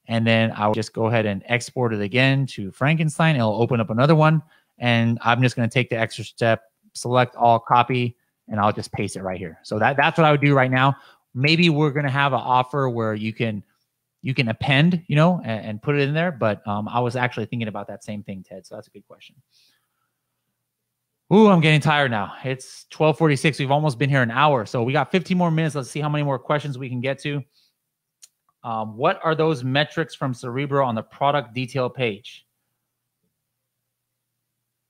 And then I'll just go ahead and export it again to Frankenstein. It'll open up another one. And I'm just going to take the extra step, select all, copy, and I'll just paste it right here. So that's what I would do right now. Maybe we're going to have an offer where you can append, you know, and put it in there. But I was actually thinking about that same thing, Ted. So that's a good question. Ooh, I'm getting tired now. It's 12:46. We've almost been here an hour. So we got 15 more minutes. Let's see how many more questions we can get to. What are those metrics from Cerebro on the product detail page?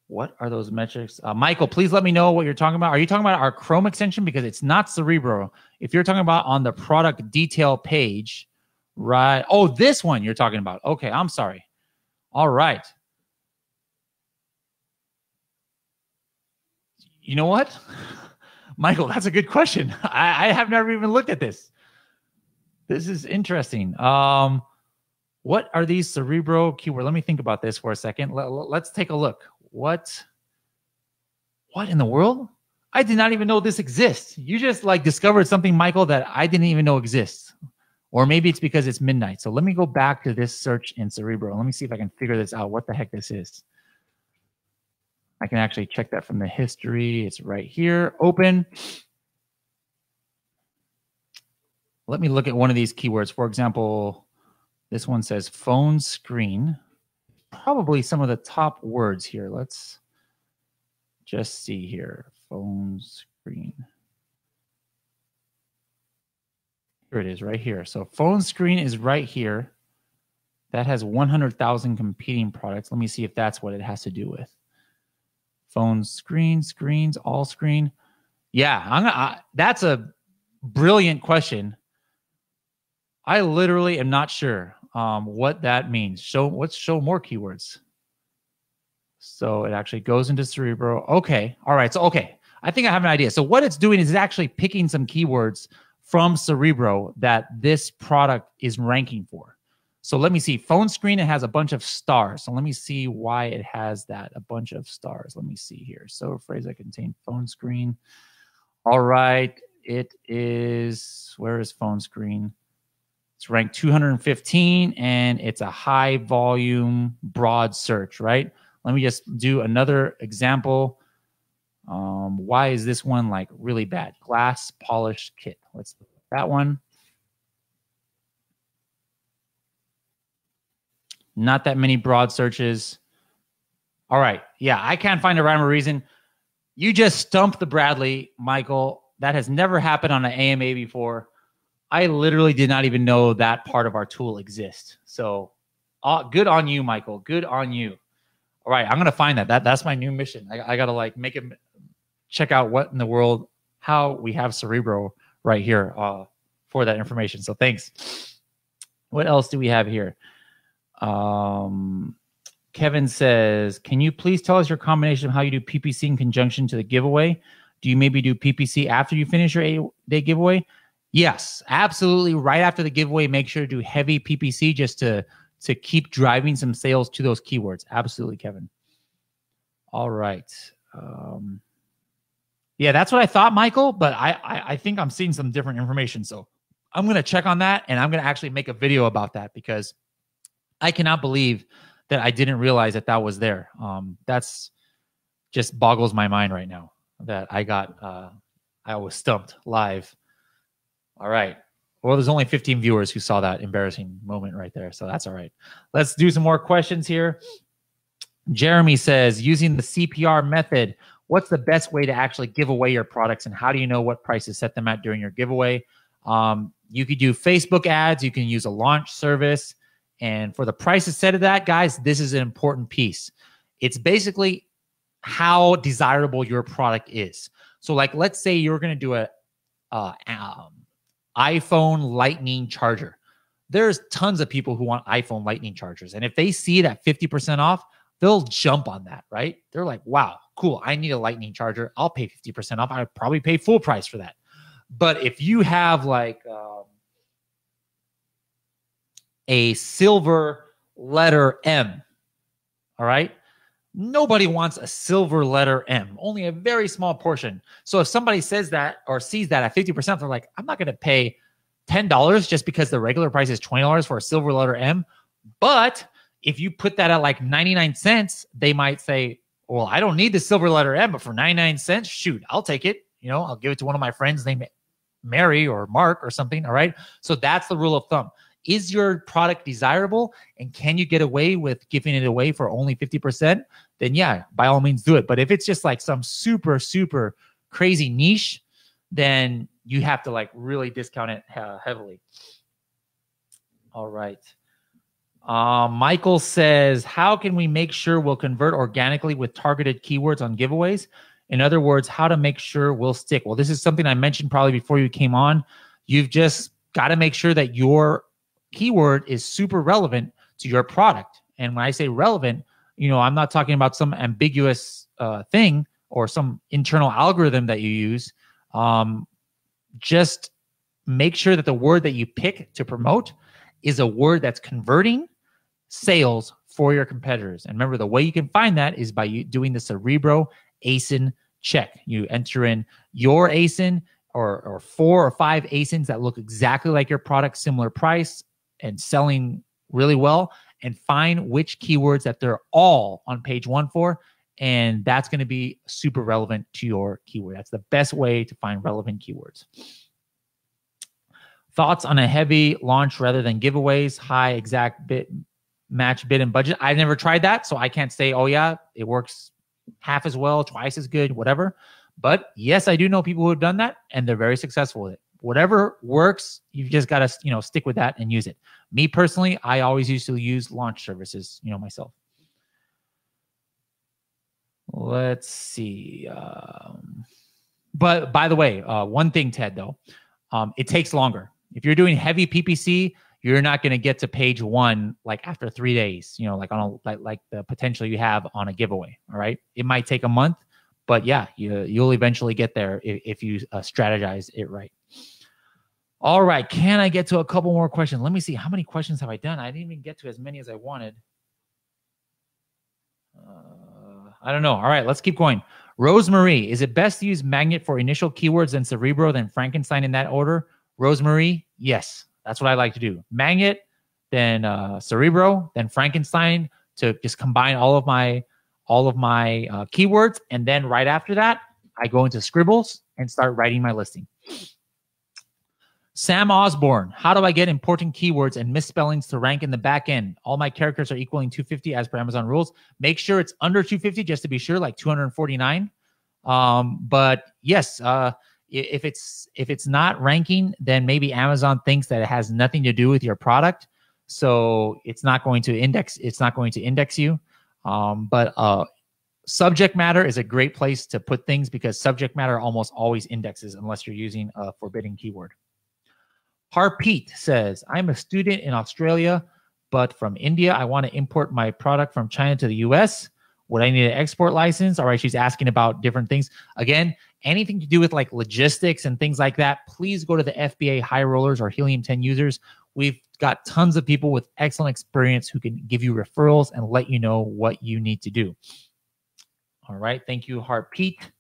What are those metrics? Michael, please let me know what you're talking about. Are you talking about our Chrome extension? Because it's not Cerebro. If you're talking about on the product detail page, right? Oh, this one you're talking about. Okay, I'm sorry. All right. You know what? Michael, that's a good question. I have never even looked at this. This is interesting. What are these Cerebro keywords? Let me think about this for a second. Let's take a look. What in the world? I did not even know this exists. You just like discovered something, Michael, that I didn't even know exists. Or maybe it's because it's midnight. So let me go back to this search in Cerebro. Let me see if I can figure this out. What the heck this is. I can actually check that from the history. It's right here. Open. Let me look at one of these keywords. For example, this one says phone screen. Probably some of the top words here. Let's just see here. Phone screen. Here it is right here. So phone screen is right here. That has 100,000 competing products. Let me see if that's what it has to do with. Phone screen, screens, all screen. Yeah, that's a brilliant question. I literally am not sure what that means. Let's show more keywords. So it actually goes into Cerebro. Okay. All right. So, okay. I think I have an idea. So what it's doing is it's actually picking some keywords from Cerebro that this product is ranking for. So let me see. Phone screen, it has a bunch of stars. So let me see why it has that, a bunch of stars. Let me see here. So a phrase that contains phone screen. All right. It is, where is phone screen? It's ranked 215, and it's a high volume, broad search, right? Let me just do another example. Why is this one like really bad? Glass polish kit. Let's look at that one. Not that many broad searches. All right. Yeah, I can't find a rhyme or reason. You just stumped the Bradley, Michael. That has never happened on an AMA before. I literally did not even know that part of our tool exists. So good on you, Michael. Good on you. All right, I'm going to find that. That's my new mission. I got to like make it, check out what in the world, how we have Cerebro right here for that information. So thanks. What else do we have here? Kevin says, can you please tell us your combination of how you do PPC in conjunction to the giveaway? Do you maybe do PPC after you finish your 8-day giveaway? Yes, absolutely. Right after the giveaway, make sure to do heavy PPC just to keep driving some sales to those keywords. Absolutely, Kevin. All right. Yeah, that's what I thought, Michael, but I think I'm seeing some different information. So I'm going to check on that, and I'm going to actually make a video about that because I cannot believe that I didn't realize that was there. That's just boggles my mind right now that I was stumped live. All right. Well, there's only 15 viewers who saw that embarrassing moment right there. So that's all right. Let's do some more questions here. Jeremy says, using the CPR method, what's the best way to actually give away your products, and how do you know what price to set them at during your giveaway? You could do Facebook ads. You can use a launch service. And for the price to set of that, guys, this is an important piece. It's basically how desirable your product is. So like, let's say you're going to do a iPhone Lightning charger. There's tons of people who want iPhone Lightning chargers. And if they see it at 50% off, they'll jump on that, right? They're like, wow, cool. I need a Lightning charger. I'll pay 50% off. I'd probably pay full price for that. But if you have like a silver letter M, all right? Nobody wants a silver letter M, only a very small portion. So if somebody says that or sees that at 50%, they're like, I'm not going to pay $10 just because the regular price is $20 for a silver letter M. But if you put that at like 99 cents, they might say, well, I don't need the silver letter M, but for 99 cents, shoot, I'll take it. You know, I'll give it to one of my friends named Mary or Mark or something. All right. So that's the rule of thumb. Is your product desirable, and can you get away with giving it away for only 50%? Then yeah, by all means do it. But if it's just like some super, super crazy niche, then you have to like really discount it heavily. All right. Michael says, how can we make sure we'll convert organically with targeted keywords on giveaways? In other words, how to make sure we'll stick? Well, this is something I mentioned probably before you came on. You've just got to make sure that your keyword is super relevant to your product. And when I say relevant, you know, I'm not talking about some ambiguous thing or some internal algorithm that you use. Just make sure that the word that you pick to promote is a word that's converting sales for your competitors. And remember, the way you can find that is by doing the Cerebro ASIN check. You enter in your ASIN or 4 or 5 ASINs that look exactly like your product, similar price, and selling really well, and find which keywords that they're all on page 1 for, and that's going to be super relevant to your keyword. That's the best way to find relevant keywords. Thoughts on a heavy launch rather than giveaways, high exact bid, match bid and budget? I've never tried that, so I can't say, oh yeah, it works half as well, twice as good, whatever. But yes, I do know people who have done that, and they're very successful with it. Whatever works, you've just got to, you know, stick with that and use it. Me personally, I always used to use launch services, you know, myself. Let's see. But by the way, one thing, Ted, though, it takes longer. If you're doing heavy PPC, you're not going to get to page 1 like after 3 days, you know, like on a, like the potential you have on a giveaway. All right. It might take a month, but yeah, you'll eventually get there if you strategize it right. All right. Can I get to a couple more questions? Let me see. How many questions have I done? I didn't even get to as many as I wanted. I don't know. All right. Let's keep going. Rosemary, is it best to use Magnet for initial keywords than Cerebro, then Frankenstein in that order? Rosemary, yes. That's what I like to do. Magnet, then Cerebro, then Frankenstein, to just combine all of my keywords. And then right after that, I go into Scribbles and start writing my listing. Sam Osborne, how do I get important keywords and misspellings to rank in the back end? All my characters are equaling 250 as per Amazon rules. Make sure it's under 250 just to be sure, like 249. But yes, if it's not ranking, then maybe Amazon thinks that it has nothing to do with your product, so it's not going to index. It's not going to index you. But subject matter is a great place to put things because subject matter almost always indexes unless you're using a forbidden keyword. Harpreet says, I'm a student in Australia, but from India. I want to import my product from China to the US. Would I need an export license? All right, she's asking about different things. Again, anything to do with like logistics and things like that, please go to the FBA high rollers or Helium 10 users. We've got tons of people with excellent experience who can give you referrals and let you know what you need to do. All right, thank you, Heart Pete.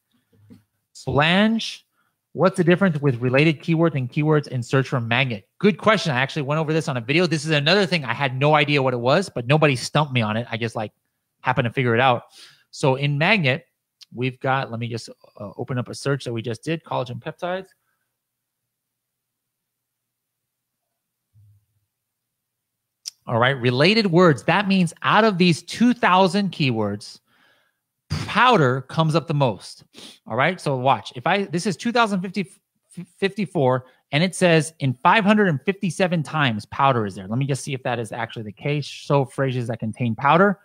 Solange, what's the difference with related keywords and keywords in search for magnet? Good question. I actually went over this on a video. This is another thing I had no idea what it was, but nobody stumped me on it. I just like happened to figure it out. So in magnet, we've got, let me just open up a search that we just did, collagen peptides. All right, related words. That means out of these 2,000 keywords, powder comes up the most. All right, so watch. This is 2054, and it says in 557 times powder is there. Let me just see if that is actually the case. So phrases that contain powder.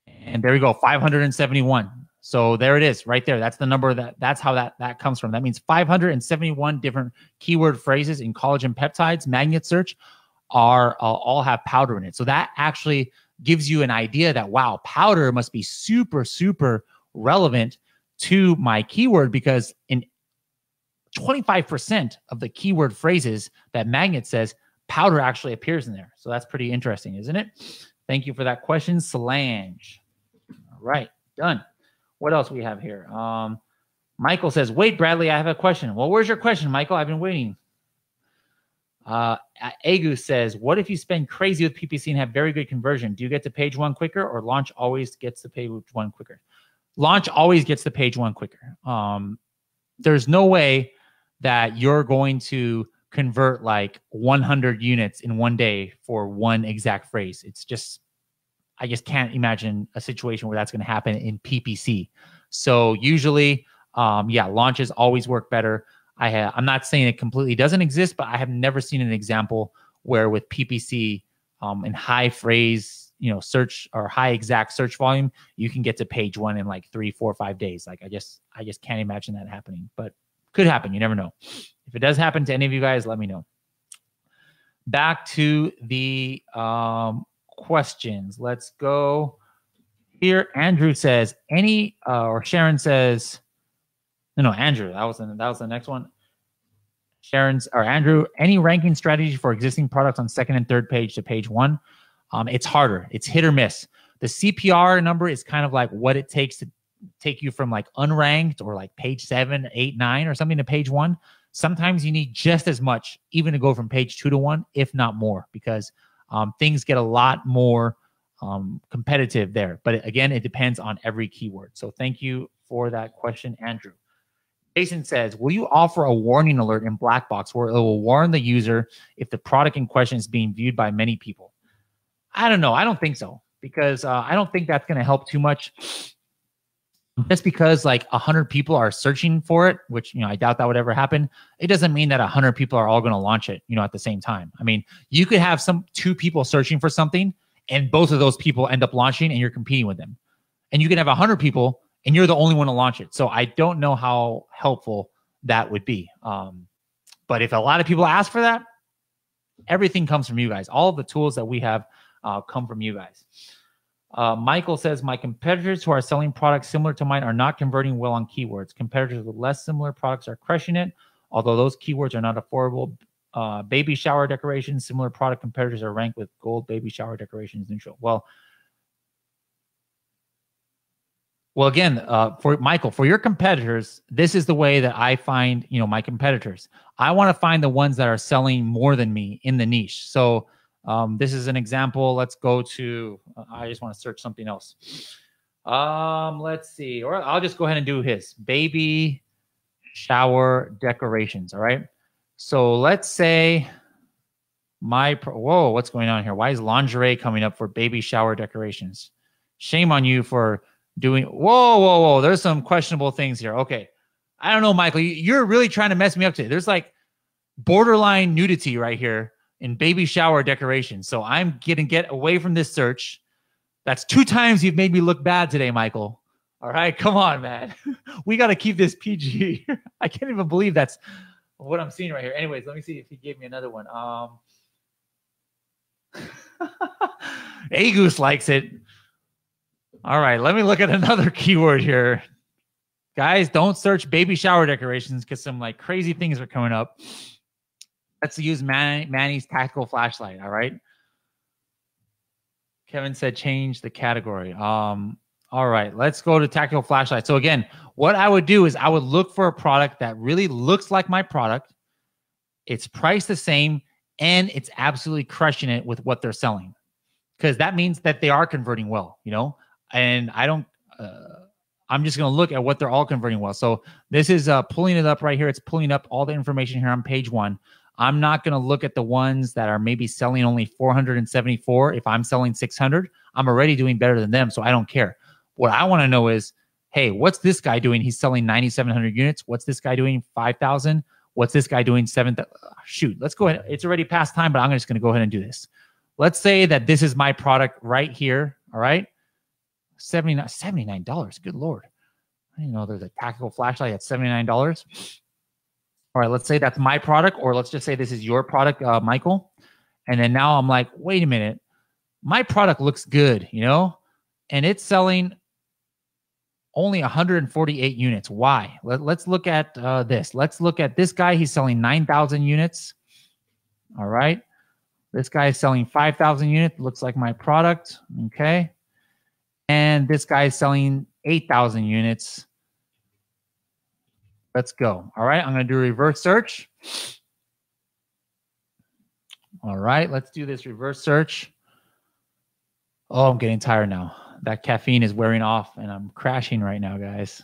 And there we go, 571. So there it is right there. That's the number that's how that comes from. That means 571 different keyword phrases in collagen peptides, magnet search all have powder in it. So that actually gives you an idea that, wow, powder must be super, super relevant to my keyword, because in 25% of the keyword phrases that magnet says, powder actually appears in there. So that's pretty interesting, isn't it? Thank you for that question, Solange. All right, done. What else we have here? Michael says, wait, Bradley, I have a question. Well, where's your question, Michael? I've been waiting. Agu says, what if you spend crazy with PPC and have very good conversion? Do you get to page one quicker, or launch always gets to page one quicker? Launch always gets to page one quicker. There's no way that you're going to convert like 100 units in one day for one exact phrase. It's just, I just can't imagine a situation where that's going to happen in PPC. So usually, yeah, launches always work better. I'm not saying it completely doesn't exist, but I have never seen an example where with PPC in high phrase, search or high exact search volume, you can get to page one in like 3, 4, 5 days. Like I just can't imagine that happening, but could happen. You never know. If it does happen to any of you guys, let me know. Back to the questions. Let's go here. Andrew says or Sharon says, no, Andrew, that was the next one. Sharon's or Andrew, any ranking strategy for existing products on second and third page to page one? It's harder. It's hit or miss. The CPR number is kind of like what it takes to take you from like unranked or like page 7, 8, 9 or something to page one. Sometimes you need just as much even to go from page 2 to 1, if not more, because things get a lot more competitive there. But again, it depends on every keyword. So thank you for that question, Andrew. Jason says, will you offer a warning alert in Black Box where it will warn the user if the product in question is being viewed by many people? I don't know. I don't think so, because I don't think that's going to help too much. Just because like 100 people are searching for it, which, I doubt that would ever happen. It doesn't mean that 100 people are all going to launch it, at the same time. I mean, you could have 2 people searching for something and both of those people end up launching and you're competing with them. And you can have 100 people and you're the only one to launch it. So I don't know how helpful that would be. But if a lot of people ask for that, everything comes from you guys. All of the tools that we have come from you guys. Michael says, my competitors who are selling products similar to mine are not converting well on keywords. Competitors with less similar products are crushing it, although those keywords are not affordable. Baby shower decorations, similar product competitors are ranked with gold, baby shower decorations, neutral. Well, again, for Michael, for your competitors, this is the way that I find, my competitors. I want to find the ones that are selling more than me in the niche. So this is an example. Let's go to, I just want to search something else. Let's see, or I'll just go ahead and do his baby shower decorations. All right. So let's say whoa, what's going on here? Why is lingerie coming up for baby shower decorations? Shame on you for doing, whoa. There's some questionable things here. Okay. I don't know, Michael, you're really trying to mess me up today. There's like borderline nudity right here in baby shower decorations. So I'm going to get away from this search. That's 2 times you've made me look bad today, Michael. All right, come on, man. We got to keep this PG. I can't even believe that's what I'm seeing right here. Anyways, let me see if he gave me another one. Agoose likes it. All right, let me look at another keyword here. Guys, don't search baby shower decorations because some like crazy things are coming up. Let's use Manny's tactical flashlight. All right. Kevin said change the category. All right, let's go to tactical flashlight. So again, what I would do is I would look for a product that really looks like my product. It's priced the same and it's absolutely crushing it with what they're selling. Because that means that they are converting well, you know? And I don't, I'm just going to look at what they're all converting well. So this is pulling it up right here. It's pulling up all the information here on page 1. I'm not going to look at the ones that are maybe selling only 474. If I'm selling 600, I'm already doing better than them. So I don't care. What I want to know is, hey, what's this guy doing? He's selling 9,700 units. What's this guy doing? 5,000. What's this guy doing? 7,000. Shoot, let's go ahead. It's already past time, but I'm just going to go ahead and do this. Let's say that this is my product right here. All right. $79. Good Lord. I didn't know there's a tactical flashlight at $79. All right. Let's say that's my product, or let's just say this is your product, Michael. And then now I'm like, wait a minute. My product looks good, you know, and it's selling only 148 units. Why? Let's look at this. Let's look at this guy. He's selling 9,000 units. All right. This guy is selling 5,000 units. Looks like my product. Okay. And this guy is selling 8,000 units. Let's go. All right. I'm going to do a reverse search. All right. Let's do this reverse search. Oh, I'm getting tired now. That caffeine is wearing off and I'm crashing right now, guys.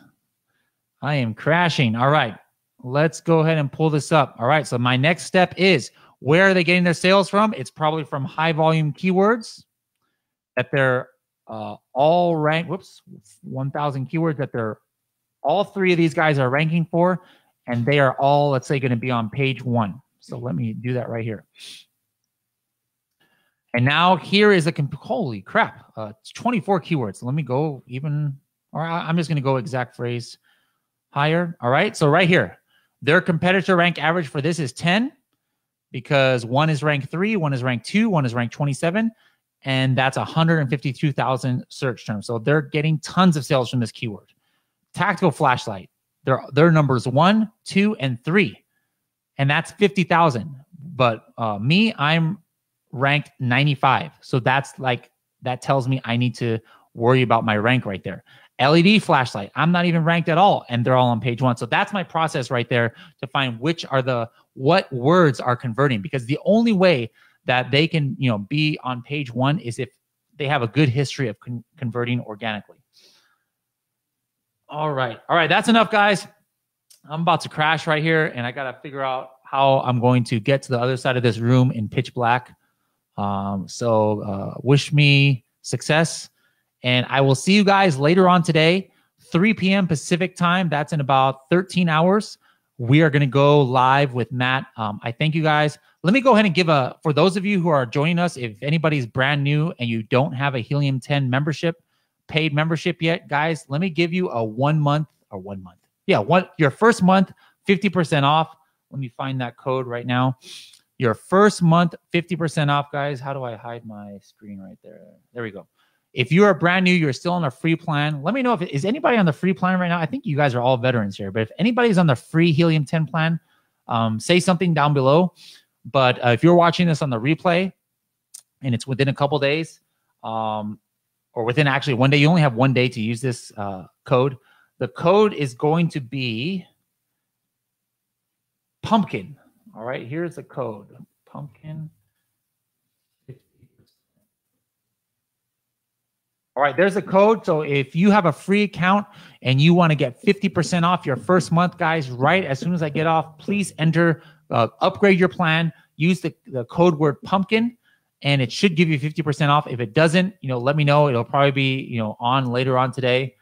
I am crashing. All right. Let's go ahead and pull this up. All right. So my next step is, where are they getting their sales from? It's probably from high volume keywords that they're all ranked. Whoops, 1,000 keywords that they're all 3 of these guys are ranking for, and they are all, let's say, going to be on page 1. So let me do that right here. And now here is a holy crap, 24 keywords. Let me go even, or I'm just going to go exact phrase higher. All right. So right here, their competitor rank average for this is 10. Because one is ranked 3, one is ranked 2, one is ranked 27, and that's 152,000 search terms. So they're getting tons of sales from this keyword. Tactical flashlight, their numbers 1, 2, and 3, and that's 50,000. But me, I'm ranked 95. So that's like, that tells me I need to worry about my rank right there. LED flashlight, I'm not even ranked at all, and they're all on page 1. So that's my process right there to find which are what words are converting, because the only way that they can, you know, be on page 1 is if they have a good history of converting organically. All right. That's enough, guys. I'm about to crash right here, and I got to figure out how I'm going to get to the other side of this room in pitch black. So wish me success. And I will see you guys later on today, 3 p.m. Pacific time. That's in about 13 hours. We are going to go live with Matt. I thank you guys. Let me go ahead and give for those of you who are joining us, if anybody's brand new and you don't have a Helium 10 membership, paid membership yet, guys, let me give you a 1 month. Yeah, your first month, 50% off. Let me find that code right now. Your first month, 50% off, guys. How do I hide my screen right there? There we go. If you are brand new, you're still on a free plan. Let me know is anybody on the free plan right now? I think you guys are all veterans here, but if anybody's on the free Helium 10 plan, say something down below. But if you're watching this on the replay and it's within a couple days, or within actually 1 day, you only have 1 day to use this code. The code is going to be pumpkin. All right, here's the code, pumpkin. All right, there's a code. So if you have a free account and you want to get 50% off your first month, guys, right as soon as I get off, please enter, upgrade your plan, use the code word pumpkin, and it should give you 50% off. If it doesn't, let me know. It'll probably be, on later on today.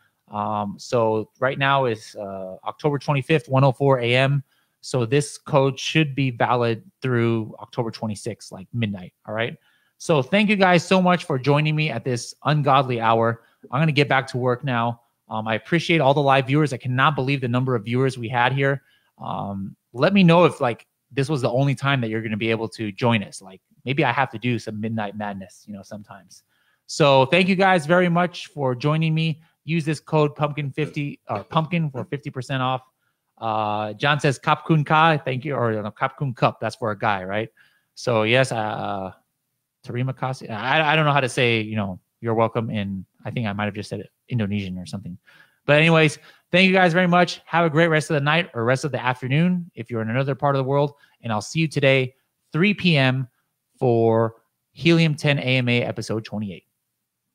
So right now is October 25th, 1:04 a.m. So this code should be valid through October 26th, like midnight. All right. So thank you guys so much for joining me at this ungodly hour. I'm going to get back to work now. I appreciate all the live viewers. I cannot believe the number of viewers we had here. Let me know if this was the only time that you're going to be able to join us. Maybe I have to do some midnight madness, sometimes. So thank you guys very much for joining me. Use this code pumpkin50 or pumpkin for 50% off. John says Kapkun Ka, thank you, or Kapkun Cup. That's for a guy, right? So yes, Terima kasih. I don't know how to say, you're welcome in, I think I might have just said it Indonesian or something. But anyways, thank you guys very much. Have a great rest of the night or rest of the afternoon if you're in another part of the world. And I'll see you today, 3 p.m. for Helium 10 AMA episode 28.